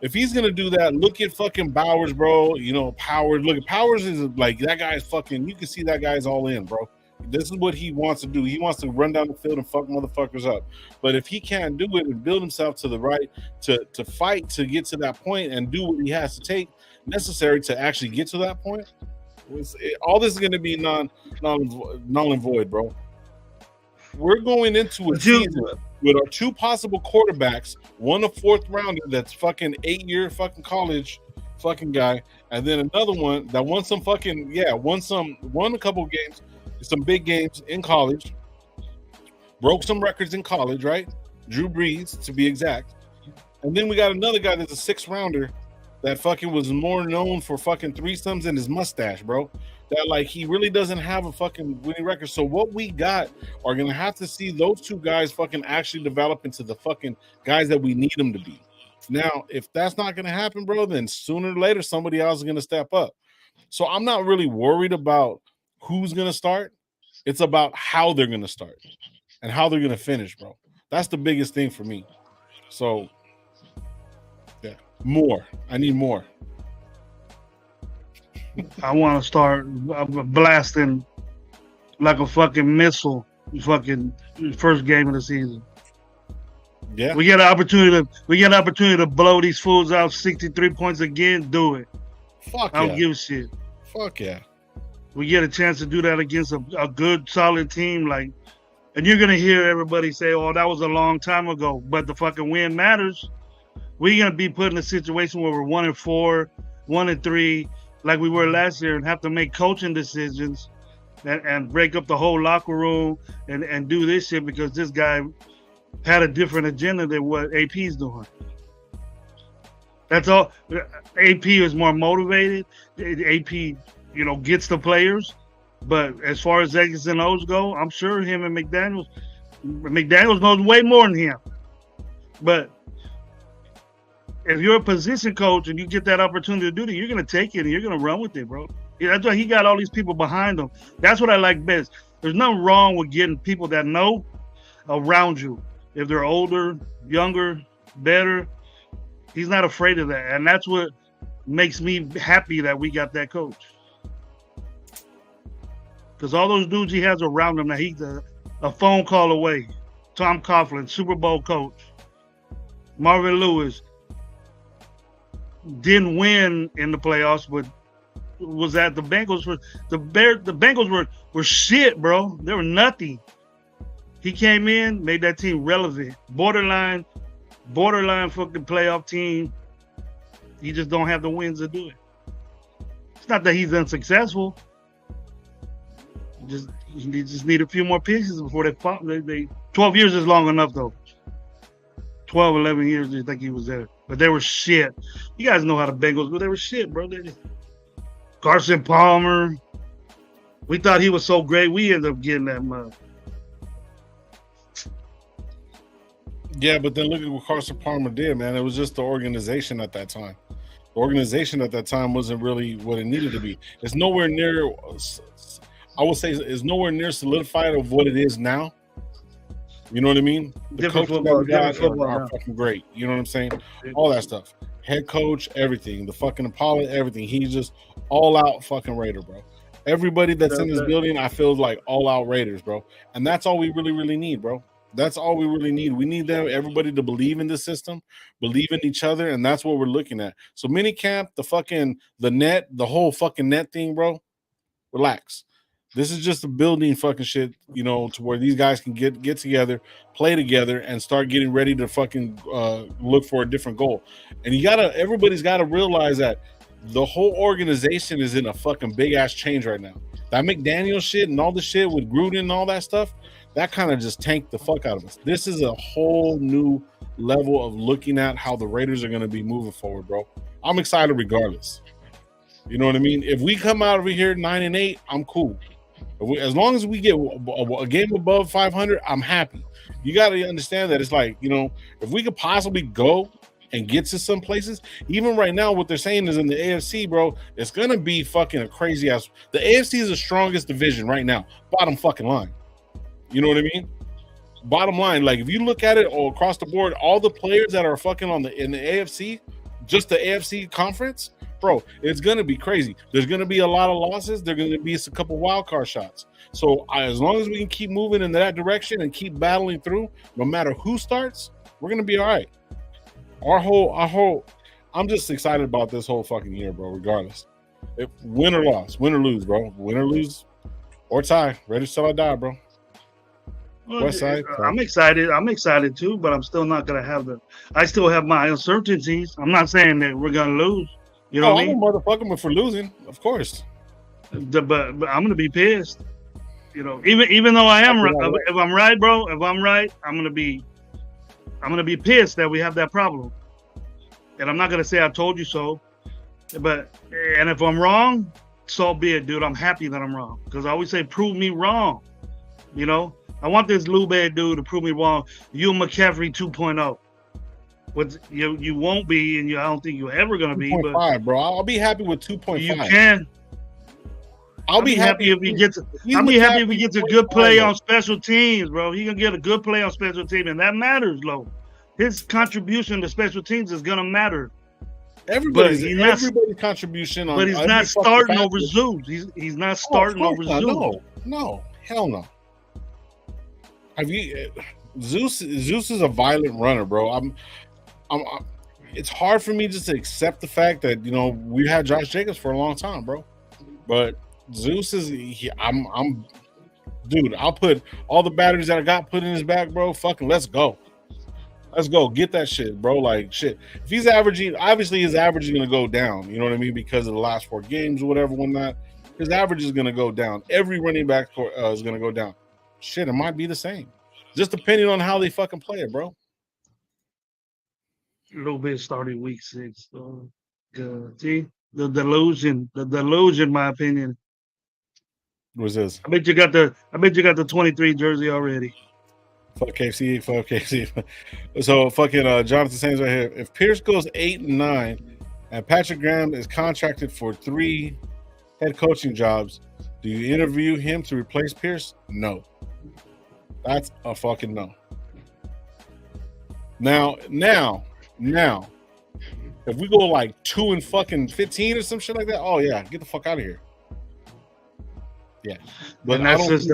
if he's gonna do that, look at fucking Bowers, bro. Powers. Look at Powers is like that guy's fucking. You can see that guy's all in, bro. This is what he wants to do. He wants to run down the field and fuck motherfuckers up. But if he can't do it and build himself to the right to fight to get to that point and do what he has to take necessary to actually get to that point, all this is going to be null and void, bro. We're going into a season with our two possible quarterbacks, one a fourth rounder that's fucking 8-year fucking college fucking guy, and then another one that won some fucking won a couple games, some big games in college, broke some records in college, right? Drew Brees to be exact. And then we got another guy that's a 6th rounder that fucking was more known for fucking threesomes and his mustache, bro. That like he really doesn't have a fucking winning record. So what we got are gonna have to see those two guys fucking actually develop into the fucking guys that we need them to be. Now, if that's not gonna happen, bro, then sooner or later somebody else is gonna step up. So I'm not really worried about who's gonna start. It's about how they're gonna start and how they're gonna finish, bro. That's the biggest thing for me. So yeah, more. I need more. I want to start blasting like a fucking missile. Fucking first game of the season. Yeah, we get an opportunity to blow these fools out 63 points again. Do it. Fuck I don't give a shit. Fuck yeah. We get a chance to do that against a good, solid team. Like, and you're gonna hear everybody say, "Oh, that was a long time ago," but the fucking win matters. we're gonna be put in a situation where we're 1-4, 1-3, like we were last year, and have to make coaching decisions and break up the whole locker room and do this shit because this guy had a different agenda than what AP's doing. That's all. AP is more motivated. AP, gets the players. But as far as X's and O's go, I'm sure him and McDaniels knows way more than him. But if you're a position coach and you get that opportunity to do that, you're going to take it and you're going to run with it, bro. That's why he got all these people behind him. That's what I like best. There's nothing wrong with getting people that know around you. If they're older, younger, better, he's not afraid of that. And that's what makes me happy that we got that coach. Because all those dudes he has around him, now he's a phone call away. Tom Coughlin, Super Bowl coach. Marvin Lewis didn't win in the playoffs, but was at the Bengals. The Bengals were shit, bro. They were nothing. He came in, made that team relevant. Borderline fucking playoff team. He just don't have the wins to do it. It's not that he's unsuccessful. You just need a few more pieces before they pop. 12 years is long enough, though. 12, 11 years, I think he was there. But they were shit. You guys know how the Bengals were. They were shit, bro. Carson Palmer. We thought he was so great. We ended up getting that mug. Yeah, but then look at what Carson Palmer did, man. It was just the organization at that time. The organization at that time wasn't really what it needed to be. It's nowhere near, I would say, it's nowhere near solidified of what it is now. You know what I mean? The coaches that we got are fucking great. You know what I'm saying? All that stuff. Head coach, everything. The fucking Apollo, everything. He's just all out fucking Raider, bro. Everybody that's in this building, I feel like all out Raiders, bro. And that's all we really, really need, bro. That's all we really need. We need everybody to believe in the system, believe in each other, and that's what we're looking at. So minicamp, the whole fucking net thing, bro. Relax. This is just a building fucking shit, to where these guys can get together, play together, and start getting ready to fucking look for a different goal. And everybody's gotta realize that the whole organization is in a fucking big ass change right now. That McDaniel shit and all the shit with Gruden and all that stuff, that kind of just tanked the fuck out of us. This is a whole new level of looking at how the Raiders are going to be moving forward, bro. I'm excited regardless. You know what I mean? If we come out over here 9-8, I'm cool. As long as we get a game above 500, I'm happy. You got to understand that it's like, if we could possibly go and get to some places, even right now, what they're saying is in the AFC, bro, it's going to be fucking a crazy ass. The AFC is the strongest division right now. Bottom fucking line. You know what I mean? Bottom line, like if you look at it all across the board, all the players that are fucking in the AFC, just the AFC conference, bro, it's gonna be crazy. There's gonna be a lot of losses. There's gonna be a couple wild card shots. So as long as we can keep moving in that direction and keep battling through, no matter who starts, we're gonna be all right. Our whole, I'm just excited about this whole fucking year, bro. Regardless, if win or lose, bro, win or lose, or tie, Raiders till I die, bro. West side. I'm excited too, but I'm still not gonna have I still have my uncertainties. I'm not saying that we're gonna lose. You know what I mean? I'm a motherfucker for losing, of course. But I'm gonna be pissed. Even though I am right. If I'm right, bro, I'm gonna be pissed that we have that problem. And I'm not gonna say I told you so. And if I'm wrong, so be it, dude. I'm happy that I'm wrong. Because I always say prove me wrong. I want this Lube dude to prove me wrong. You McCaffrey 2.0. What you won't be, and I don't think you're ever gonna be. 2.5, bro. I'll be happy with 2.5. You can. I'll be happy if he gets. I'll be happy if he gets a good play on special teams, bro. He can get a good play on special teams, and that matters, Lo. His contribution to special teams is gonna matter. Everybody's contribution, but he's not starting over Zeus. He's not starting over Zeus. No, hell no. Zeus is a violent runner, bro. It's hard for me just to accept the fact that we had Josh Jacobs for a long time, bro. But Zeus is dude. I'll put all the batteries that I got put in his back, bro. Fucking let's go. Let's go. Get that shit, bro. Like, shit. If he's averaging, obviously his average is going to go down. You know what I mean? Because of the last 4 games or whatever, whatnot. His average is going to go down. Every running back is going to go down. Shit, it might be the same. Just depending on how they fucking play it, bro. A little bit starting week 6. So, see? The delusion, my opinion. What's this? I bet you got the 23 jersey already. Fuck KC. So fucking Jonathan Sainz right here. If Pierce goes 8-9 and Patrick Graham is contracted for 3 head coaching jobs, do you interview him to replace Pierce? No. That's a fucking no. Now, if we go like 2-15 or some shit like that, oh yeah, get the fuck out of here. Yeah, but and that's just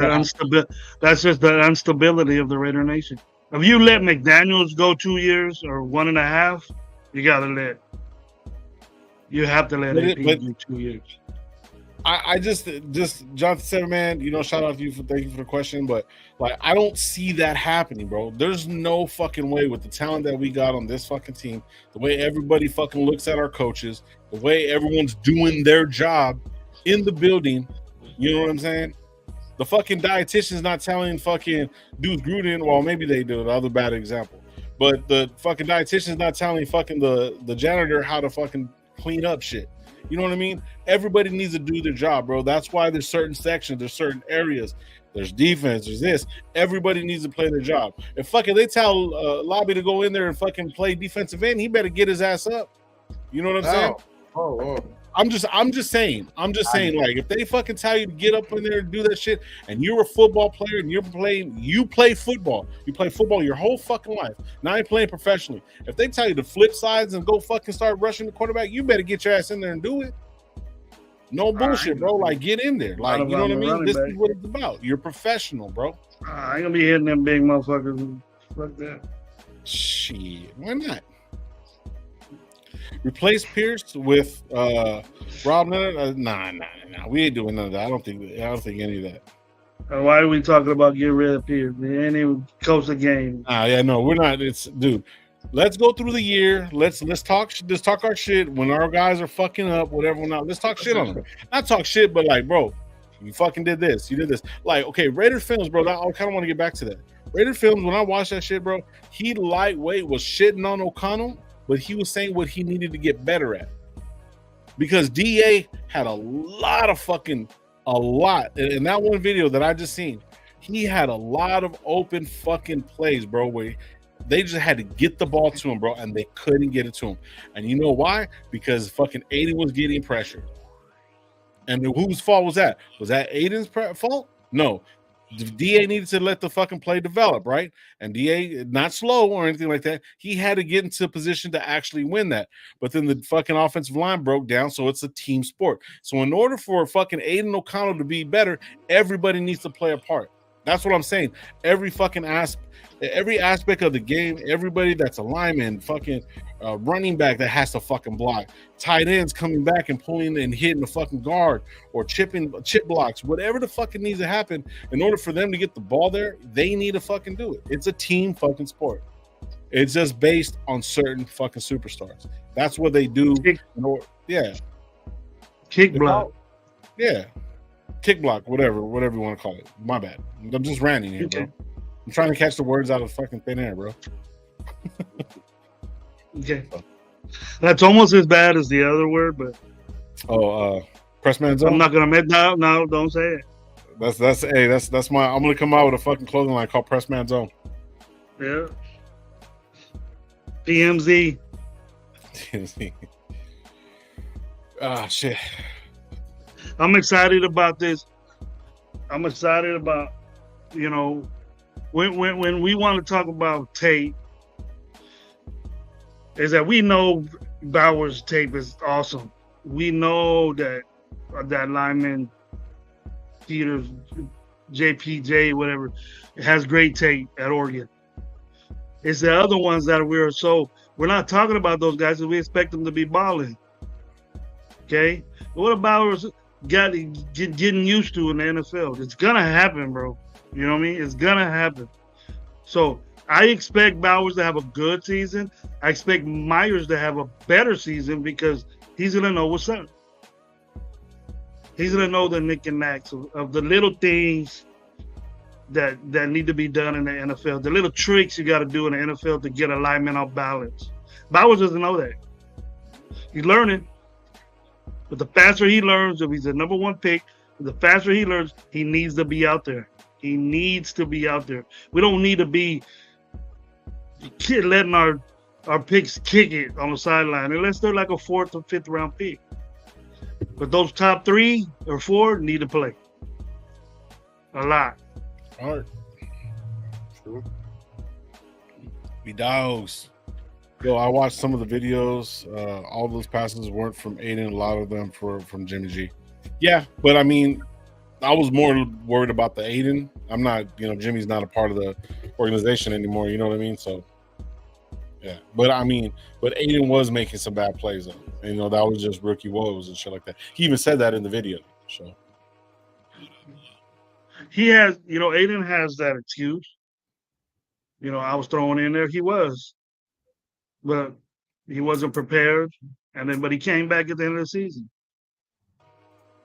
the instability of the Raider Nation. If you let McDaniels go 2 years or 1.5, you have to let AP do 2 years. I just Jonathan said, man, you know, shout out to you thank you for the question, but like I don't see that happening, bro. There's no fucking way with the talent that we got on this fucking team, the way everybody fucking looks at our coaches, the way everyone's doing their job in the building. You know what I'm saying? The fucking dietitian's not telling fucking Deuce Gruden, well, maybe they do, the other bad example. But the fucking dietitian's not telling fucking the janitor how to fucking clean up shit. You know what I mean? Everybody needs to do their job, bro. That's why there's certain sections, there's certain areas, there's defense, there's this. Everybody needs to play their job. If fucking they tell Lobby to go in there and fucking play defensive end, he better get his ass up. You know what I'm saying? Oh. I'm just saying, like, if they fucking tell you to get up in there and do that shit, and you're a football player and you play football your whole fucking life. Now you're playing professionally. If they tell you to flip sides and go fucking start rushing the quarterback, you better get your ass in there and do it. No bullshit, bro. Like, get in there. Like, you know what I mean? This is what it's about. You're professional, bro. I ain't gonna be hitting them big motherfuckers. Fuck that. Shit, why not? Replace Pierce with Rob Leonard? Nah. We ain't doing none of that. I don't think any of that. Why are we talking about getting rid of Pierce? They ain't even coach the game. Yeah, no, we're not. It's dude. Let's go through the year. Let's talk our shit when our guys are fucking up, whatever. Not let's talk shit on them. Not talk shit, but like, bro, you fucking did this. You did this. Like, okay, Raider Films, bro. I kind of want to get back to that. Raider Films. When I watched that shit, bro, he lightweight was shitting on O'Connell. But he was saying what he needed to get better at. Because DA had a lot. In that one video that I just seen, he had a lot of open fucking plays, bro, where they just had to get the ball to him, bro, and they couldn't get it to him. And you know why? Because fucking Aiden was getting pressured. And whose fault was that? Was that Aiden's fault? No. The DA needed to let the fucking play develop, right? And DA, not slow or anything like that, he had to get into a position to actually win that. But then the fucking offensive line broke down, so it's a team sport. So in order for fucking Aiden O'Connell to be better, everybody needs to play a part. That's what I'm saying. Every aspect of the game, everybody that's a lineman, fucking running back that has to fucking block, tight ends coming back and pulling and hitting the fucking guard or chip blocks, whatever the fucking needs to happen in order for them to get the ball there, they need to fucking do it. It's a team fucking sport. It's just based on certain fucking superstars. That's what they do. Kick block. Yeah. Kick block, whatever you want to call it. My bad. I'm just ranting here, bro. I'm trying to catch the words out of fucking thin air, bro. Okay. That's almost as bad as the other word, but press man zone. I'm not gonna admit that. No, don't say it. That's my I'm gonna come out with a fucking clothing line called Press Man Zone. Yeah. PMZ. Shit. I'm excited about this. I'm excited about, you know, when we want to talk about tape, is that we know Bauer's tape is awesome. We know that lineman Peters, JPJ, whatever, has great tape at Oregon. It's the other ones that we're not talking about those guys because we expect them to be balling. Okay? But what Bauer's getting used to in the NFL? It's gonna happen, bro. You know what I mean? It's gonna happen. So I expect Bowers to have a good season. I expect Myers to have a better season because he's gonna know what's up. He's gonna know the knick and knacks of the little things that need to be done in the NFL. The little tricks you got to do in the NFL to get alignment off balance. Bowers doesn't know that. He's learning, but the faster he learns, if he's the number one pick, the faster he learns, he needs to be out there. He needs to be out there. We don't need to be letting our picks kick it on the sideline unless they're like a 4th or 5th round pick. But those top 3 or 4 need to play a lot. All right. Sure. Be dogs. Yo, I watched some of the videos. All those passes weren't from Aiden. A lot of them from Jimmy G. Yeah, but I mean, I was more worried about the Aiden. I'm not, Jimmy's not a part of the organization anymore. You know what I mean? So, yeah. But I mean, Aiden was making some bad plays, though. And, that was just rookie woes and shit like that. He even said that in the video. So. He has, Aiden has that excuse. I was thrown in there. He was. But he wasn't prepared. But he came back at the end of the season.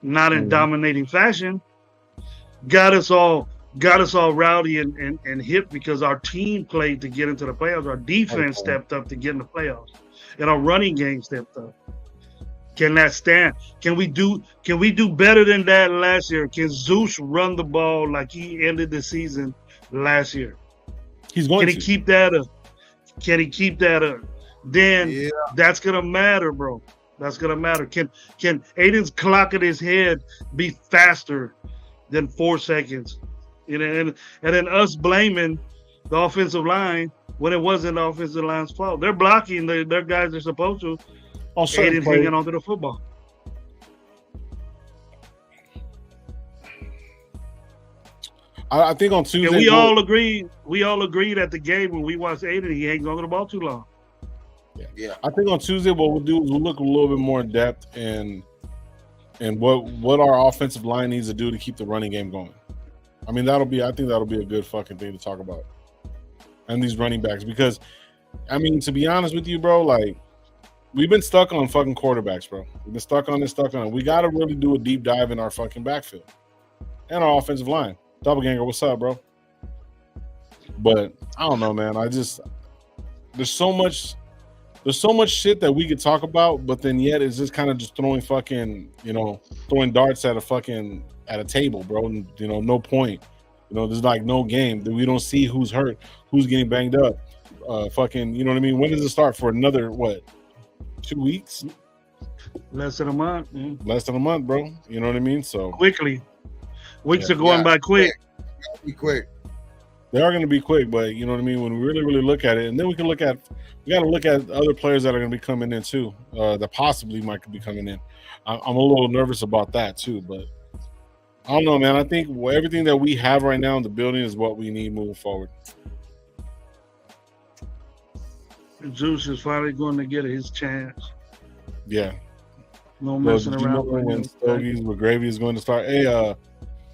Not in dominating fashion. Got us all rowdy and hip because our team played to get into the playoffs. Our defense stepped up to get in the playoffs. And our running game stepped up. Can that stand? Can we do better than that last year? Can Zeus run the ball like he ended the season last year? He's going to. Can he keep that up? Then that's gonna matter, bro. That's gonna matter. Can Aiden's clock in his head be faster than 4 seconds? And then us blaming the offensive line when it wasn't the offensive line's fault. They're blocking their guys are supposed to. Aiden's hanging onto the football. I think on Tuesday. And we all agreed at the game when we watched Aiden, he hangs onto the ball too long. Yeah. I think on Tuesday what we'll do is we'll look a little bit more in depth and what our offensive line needs to do to keep the running game going. I mean, I think that'll be a good fucking thing to talk about. And these running backs, because I mean, to be honest with you, bro, like we've been stuck on fucking quarterbacks, bro. We've been stuck on it. We got to really do a deep dive in our fucking backfield and our offensive line. Doppelganger, what's up, bro? But I don't know, man. There's so much shit that we could talk about, but then yet it's just kind of just throwing fucking, throwing darts at a table, bro. And, no point. There's like no game. We don't see who's hurt, who's getting banged up. Fucking, you know what I mean? When does it start for another, 2 weeks? Less than a month. Man. Less than a month, bro. You know what I mean? So quickly. Weeks are going by quick. Be quick. They are going to be quick, but you know what I mean? When we really, really look at it, and then we got to look at other players that are going to be coming in too, that possibly might be coming in. I'm a little nervous about that too, but I don't know, man. I think everything that we have right now in the building is what we need moving forward. Zeus is finally going to get his chance. Yeah. No messing around. When Stogies with Gravy is going to start? Hey,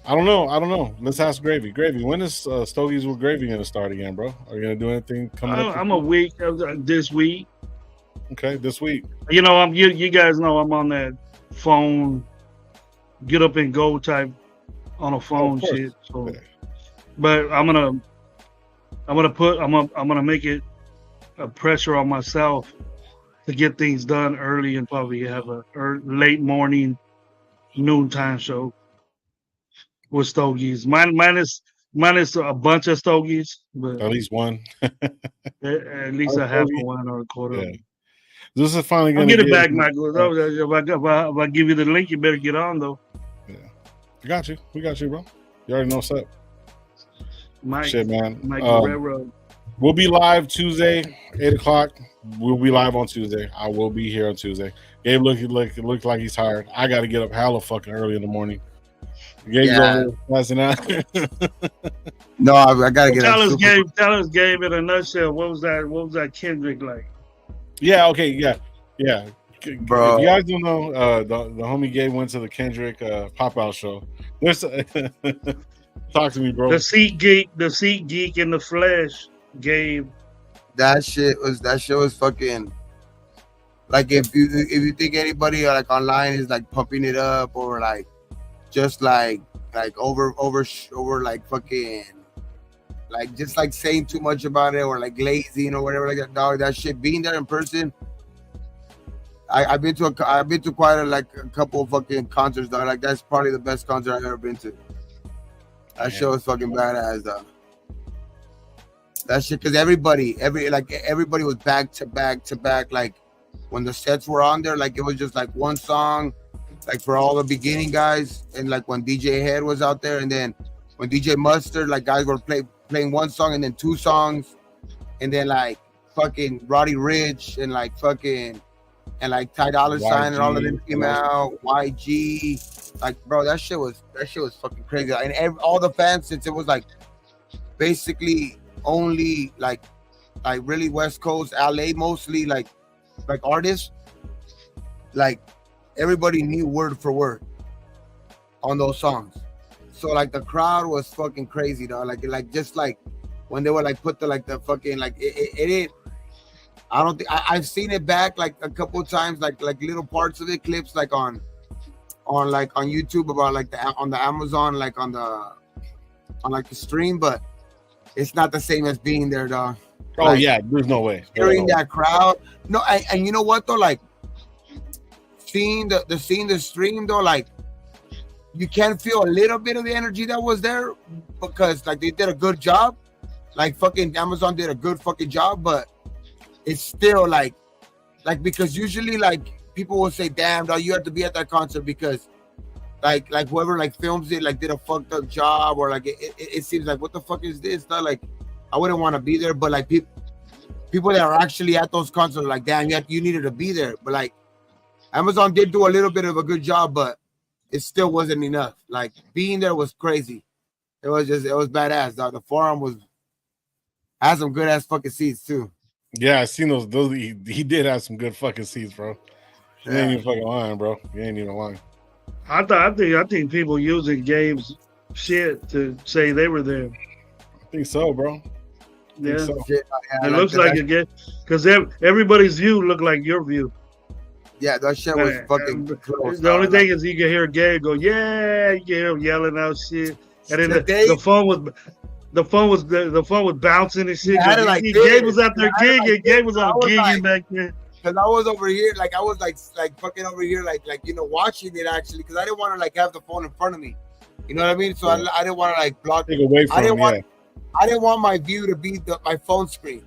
I don't know. Let's ask Gravy. Gravy, when is Stogies with Gravy going to start again, bro? Are you going to do anything coming up? I'm a week this week. Okay, this week. You guys know I'm on that phone, get up and go type on a phone shit. So, but I'm gonna make it a pressure on myself to get things done early and probably have a late morning, noontime show with Stogies. Minus a bunch of Stogies, but at least one. at least a half of one or a quarter. Yeah. This is finally going to get it back, Michael. If I give you the link, you better get on, though. Yeah. We got you, bro. You already know what's up. Mike, shit, man. Railroad. We'll be live Tuesday, 8 o'clock. We'll be live on Tuesday. I will be here on Tuesday. Gabe looks like he's tired. I got to get up hella fucking early in the morning. Gabe's over passing out. No, I got to get up. Tell us, Gabe, in a nutshell, what was that Kendrick like? Yeah, okay, yeah. Bro. If you guys don't know, the homie Gabe went to the Kendrick pop-out show. Talk to me, bro. The seat geek in the flesh. Gabe. That shit was fucking. Like if you think anybody like online is like pumping it up or like just like over like fucking like just like saying too much about it or like lazy or whatever like that, dog, that shit being there in person. I've been to quite a couple of fucking concerts, dog. Like that's probably the best concert I've ever been to. That show was fucking badass, dog. That shit, because everybody was back to back. Like when the sets were on there, like it was just like one song, like for all the beginning guys, and like when DJ Head was out there, and then when DJ Mustard, like guys were playing one song and then two songs, and then like fucking Roddy Ricch and like fucking and like Ty Dolla $ign and all of them came out. YG, like bro, that shit was fucking crazy. And all the fans, since it was like basically only like really West Coast, LA mostly, like artists, like everybody knew word for word on those songs. So like the crowd was fucking crazy, though. Like just like when they were like put the fucking like it I don't think I've seen it back like a couple of times, like little parts of it, clips like on YouTube about like on the Amazon, like on like the stream, but it's not the same as being there, dog. Oh like, yeah, there's no way. Hearing that crowd, no, and you know what though, like seeing the stream though, like you can feel a little bit of the energy that was there because like they did a good job, like fucking Amazon did a good fucking job, but it's still like because usually like people will say, damn, dog, you have to be at that concert because like whoever like films it like did a fucked up job, or like it seems like what the fuck is this? Not like I wouldn't want to be there, but like people that are actually at those concerts are like, damn, you needed to be there. But like Amazon did do a little bit of a good job, but it still wasn't enough. Like being there was crazy. It was badass, dog. The forum had some good ass fucking seats too. Yeah, I seen those. He did have some good fucking seats, bro. You ain't even fucking lying, bro. You ain't even lying. I think people using Gabe's shit to say they were there. I think so, bro. Yeah, so. It looks like it because everybody's view looked like your view. Yeah, that shit was fucking close. The only thing is you can hear Gabe go, yeah, you can hear him yelling out shit, and then the phone was bouncing and shit. Yeah, like Gabe was out there gigging. Gabe was out gigging back there. Cause I was over here, like I was like fucking over here, like watching it actually, because I didn't want to like have the phone in front of me. You know what I mean? So I didn't want to like block it away from I didn't want my view to be my phone screen.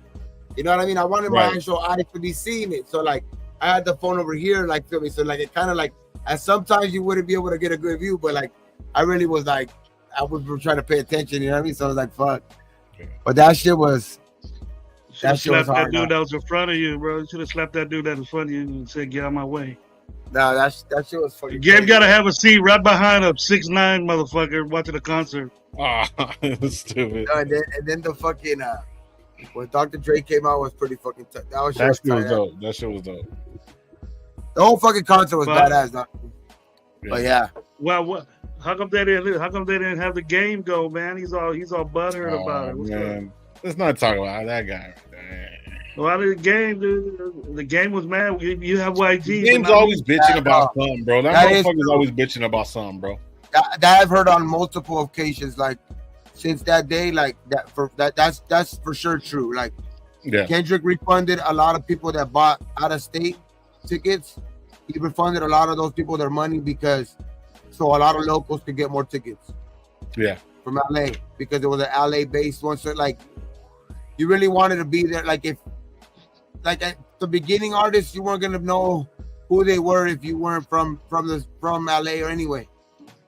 You know what I mean? I wanted my actual eyes to be seeing it. So like I had the phone over here, like feel me. So like it kind of like, and sometimes you wouldn't be able to get a good view, but like I really was like I was trying to pay attention. You know what I mean? So I was like, fuck. But that shit was. That shit was hard. That dude that was in front of you, bro. You should have slapped that dude that was in front of you and said, "Get out of my way." No, that shit was fucking. Gabe got to have a seat right behind a 6'9" motherfucker watching the concert. Ah, that's stupid. No, and then the fucking when Dr. Dre came out was pretty fucking tough. That shit was dope. That shit was dope. The whole fucking concert was badass, dog. Yeah. But yeah. Well, what? How come they didn't have the game go, man? He's all butthurt about it. Man. Let's not talk about that guy. Well, the game, dude. The game was mad. You have YG. The game's always bitching about something, bro. That motherfucker's always bitching about something, bro. That I've heard on multiple occasions, like since that day, like that's for sure true. Like Kendrick refunded a lot of people that bought out of state tickets. He refunded a lot of those people their money because so a lot of locals could get more tickets. Yeah. From LA because it was an LA based one. So like you really wanted to be there. Like if like at the beginning artists, you weren't gonna know who they were if you weren't from LA or anyway.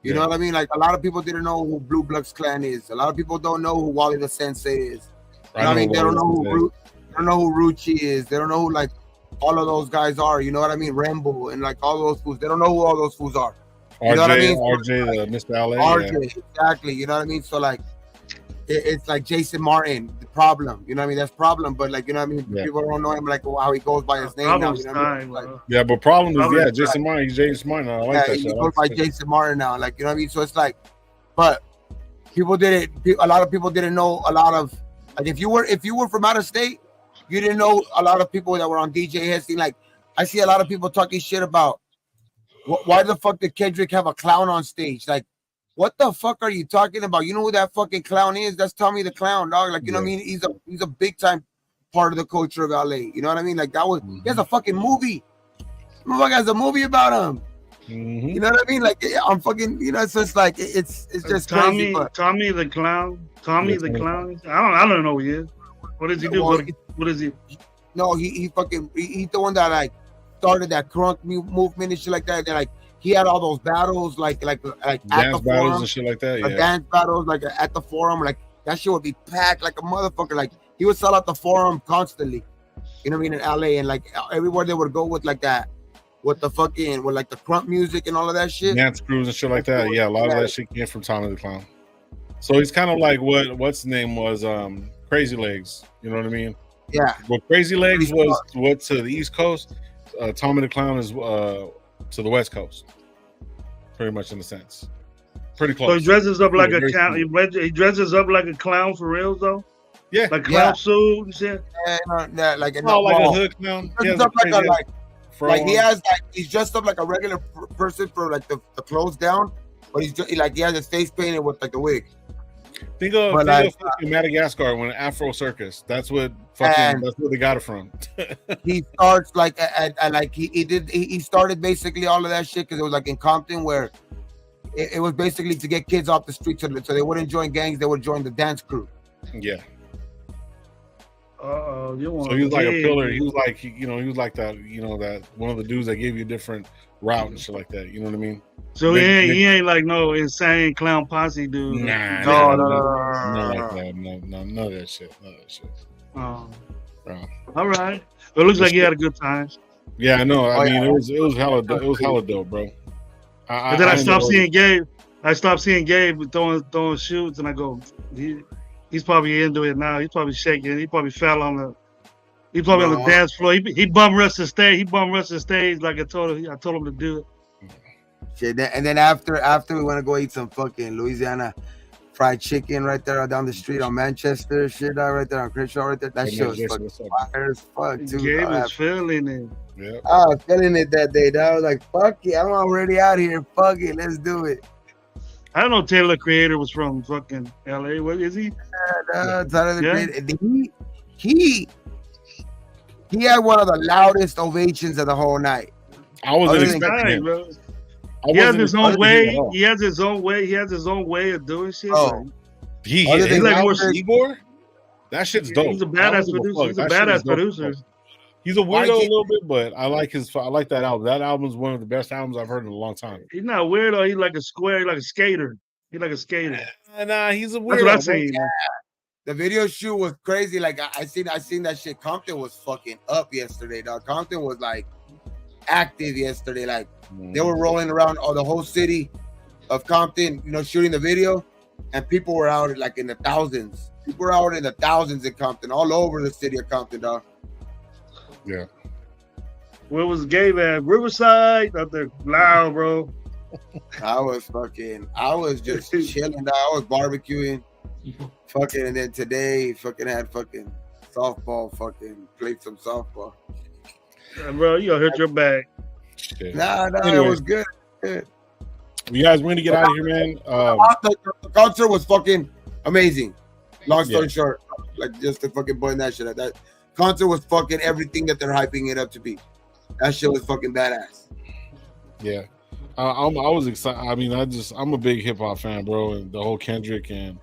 You know what I mean? Like a lot of people didn't know who Blue Bloods Clan is. A lot of people don't know who Wally the Sensei is. You know what I mean? They don't know who Rucci is. They don't know who like all of those guys are. You know what I mean? Rambo and like all those fools. They don't know who all those fools are. You know what I mean? RJ, Mr. LA. RJ, exactly. You know what I mean? So like, it's like Jason Martin, the Problem. You know what I mean? That's Problem. But like, you know what I mean? People don't know him like how he goes by his name now. You know what I mean? Like, but Problem is Jason Martin. He's Jason Martin. I like that. He goes by Jason Martin now. Like, you know what I mean? So it's like, but people didn't. A lot of people didn't know a lot of Like if you were from out of state, you didn't know a lot of people that were on DJ Hesting. Like I see a lot of people talking shit about why the fuck did Kendrick have a clown on stage? Like, what the fuck are you talking about? You know who that fucking clown is? That's Tommy the Clown, dog. Like, you know what I mean? He's a big time part of the culture of LA. You know what I mean? Like that was he has a fucking movie. Motherfucker has a movie about him. You know what I mean? Like I'm fucking, you know, it's just like it's just Tommy, crazy. Tommy the Clown. Tommy the Clown. I don't know who he is. What does he do? Well, what is he? No, he's the one that like started that crunk movement and shit like that. And like he had all those battles, like at dance the battles forum, and shit like that. Yeah, dance battles, like at the forum, like that shit would be packed like a motherfucker. Like he would sell out the forum constantly. You know what I mean? In LA and like everywhere they would go with like that, with the fucking with like the crunk music and all of that shit. dance crews and shit like that. Yeah, a lot of that shit came from Tommy the Clown. So he's kind of like what's his name was Crazy Legs. You know what I mean? Yeah. Well, Crazy Legs was what to the East Coast. Tommy the Clown is to the West Coast, pretty much in a sense. Pretty close. So he dresses up like a very clown. He dresses up like a clown for real though. Yeah, like clown suit and shit. Yeah, like like a hood clown. He has he has like he's dressed up like a regular person for like the clothes down, but he's just, like he has his face painted with like the wig. Think of fucking Madagascar when Afro Circus. That's what they got it from. He starts like like he started basically all of that shit because it was like in Compton where it was basically to get kids off the streets so they wouldn't join gangs, they would join the dance crew. Yeah. So he was like a pillar. He was like, he was like that, that one of the dudes that gave you a different route and shit like that. You know what I mean? So he ain't like no insane clown posse dude. Nah, no, like that. No, none of that shit. Oh. All right. But it looks like he had a good time. Yeah, I know. I mean, it was hella dope, bro. And then I stopped seeing Gabe. I stopped seeing Gabe throwing shoots, and I go, he's probably into it now. He's probably shaking. He probably fell on the. He probably on the dance floor. He bum rushed the stage. He bum rushed the stage like I told him to do it. Shit, and then after we want to go eat some fucking Louisiana fried chicken right there down the street on Manchester, shit right there on Crenshaw right there. That shit was fucking fire as fuck, dude. Gabe was feeling it. Yeah. I was feeling it that day. I was like, fuck it, I'm already out here. Fuck it, let's do it. I don't know Taylor the Creator was from fucking LA. What is he? Tyler the Creator. He had one of the loudest ovations of the whole night. I wasn't expecting it, bro. He has his own way. He has his own way. He has his own way of doing shit. Oh, he's like more Igor. That shit's dope. He's a badass producer. He's a badass producer. He's a weirdo a little bit, but I like that album. That album is one of the best albums I've heard in a long time. He's not weirdo. He's like a square. He's like a skater. He's like a skater. Nah, he's a weirdo. That's what I seen. Yeah. The video shoot was crazy. Like I seen that shit. Compton was fucking up yesterday, dog. Compton was like active yesterday. Like they were rolling around the whole city of Compton, shooting the video, and people were out like in the thousands. People were out in the thousands in Compton, all over the city of Compton, dog. Yeah. Where was Gabe at? Riverside? Out there loud, bro. I was just chilling, dog. I was barbecuing. Fucking, and then today, had softball, played some softball. Yeah, bro, you gonna hurt your back. Nah, it was good. You guys, we're gonna get out of here, man. The concert was fucking amazing. Long story short, like just to fucking point that shit out. That concert was fucking everything that they're hyping it up to be. That shit was fucking badass. Yeah, I was excited. I mean, I'm a big hip hop fan, bro, and the whole Kendrick and.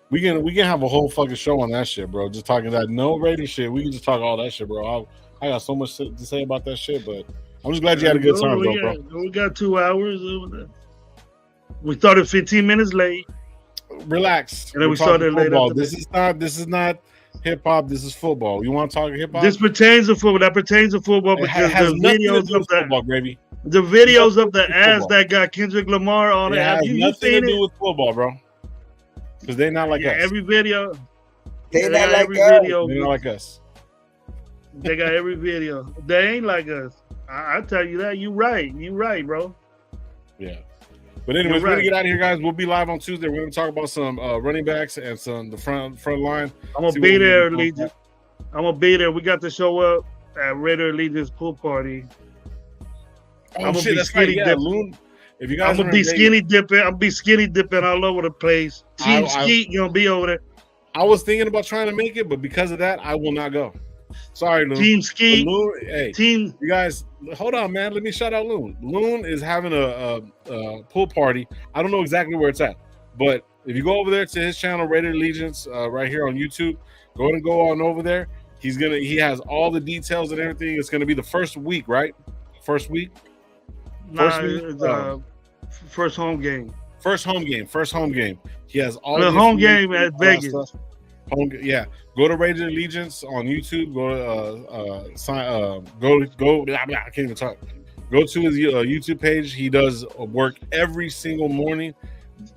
We can have a whole fucking show on that shit, bro. Just talking that no rating shit. We can just talk all that shit, bro. I got so much to say about that shit, but I'm just glad you had a good time, bro. We got 2 hours over there. We started 15 minutes late. Relax. And then we started late. This is not hip hop. This is football. You want to talk hip hop? This pertains to football. That pertains to football because the videos of football, baby. The videos of the ass that got Kendrick Lamar on it. Have you nothing to do with football, bro. Because they're not like us. Every video. They're not like us. They're not like us. They got every video. They ain't like us. I tell you that. You right, bro. Yeah. But anyways, You're we're gonna right. get out of here, guys. We'll be live on Tuesday. We're gonna talk about some running backs and some the front line. I'm gonna See be what we're there, gonna Allegiance. I'm gonna be there. We got to show up at Raider Allegiance pool party. Oh I'm gonna shit, be that's right. skinny Yeah, dipping. Loon. If you guys I'm gonna are be in Vegas, skinny dipping. I'm gonna be skinny dipping all over the place. Team I- Skeet gonna be over there. I was thinking about trying to make it, but because of that, I will not go. Sorry, Loon. Team But Skeet. Loon, hey, Team. you guys, hold on, man. Let me shout out Loon. Loon is having a pool party. I don't know exactly where it's at, but if you go over there to his channel, Raider Allegiance, right here on YouTube, go on over there. He has all the details and everything. It's gonna be the first week, right? First week. Nah, week? it's, first home game. First home game. He has all The the home information, game at all that Vegas. stuff. Yeah. Go to Raider Allegiance on YouTube. Go to I can't even talk. Go to his YouTube page. He does work every single morning.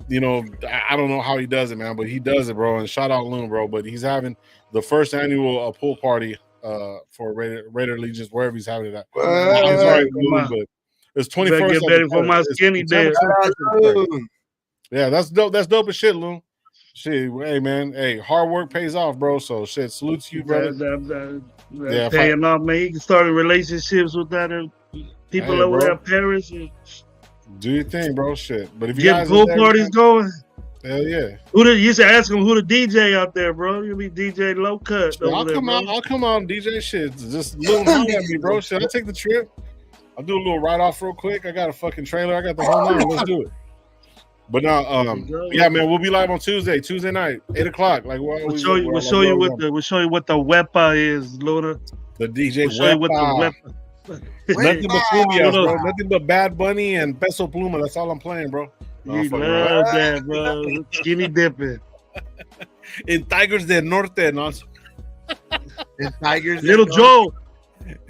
You know, I don't know how he does it, man, but he does it, bro. And shout out Loon, bro. But he's having the first annual pool party for Raider Allegiance, wherever he's having it at. I'm sorry, Loon, but it's 24th. Better get ready for my skinny dip. Yeah, that's dope. That's dope as shit, Loon. Shit, hey man, hey, hard work pays off, bro. So shit, salute to you, brother. Yeah, paying off, man. You can start relationships with that people over there in Paris. And do your thing, bro. Shit, but if you get guys pool there, parties going, hell yeah. You should ask him who the DJ out there, bro. You be DJ Low Cut. I'll come out and DJ shit. Just little money at me, bro. Should I take the trip? I'll do a little write off real quick. I got a fucking trailer. I got the whole nine. Let's do it. But now, yeah, man, we'll be live on Tuesday night, 8:00. Like we'll show you what the wepa is, Luda. The DJ we'll show you what the wepa. Nothing but Cumbia, bro. Nothing but Bad Bunny and Peso Pluma. That's all I'm playing, bro. You love that, bro. Skinny dipping. In Tigers del Norte, no. In Tigers. Little Joe.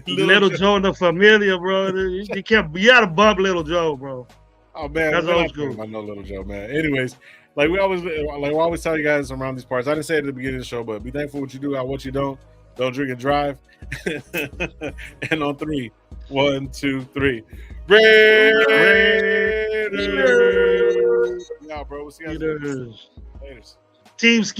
Little Joe and the Familia, bro. You gotta bump Little Joe, bro. Oh man, that's old school. I know Little Joe, man. Anyways, like we always tell you guys around these parts. I didn't say it at the beginning of the show, but be thankful what you do, what you don't. Don't drink and drive. And on 3, 1, 2, 3. Raiders. Yeah, bro. We'll see you guys later. Team Skin.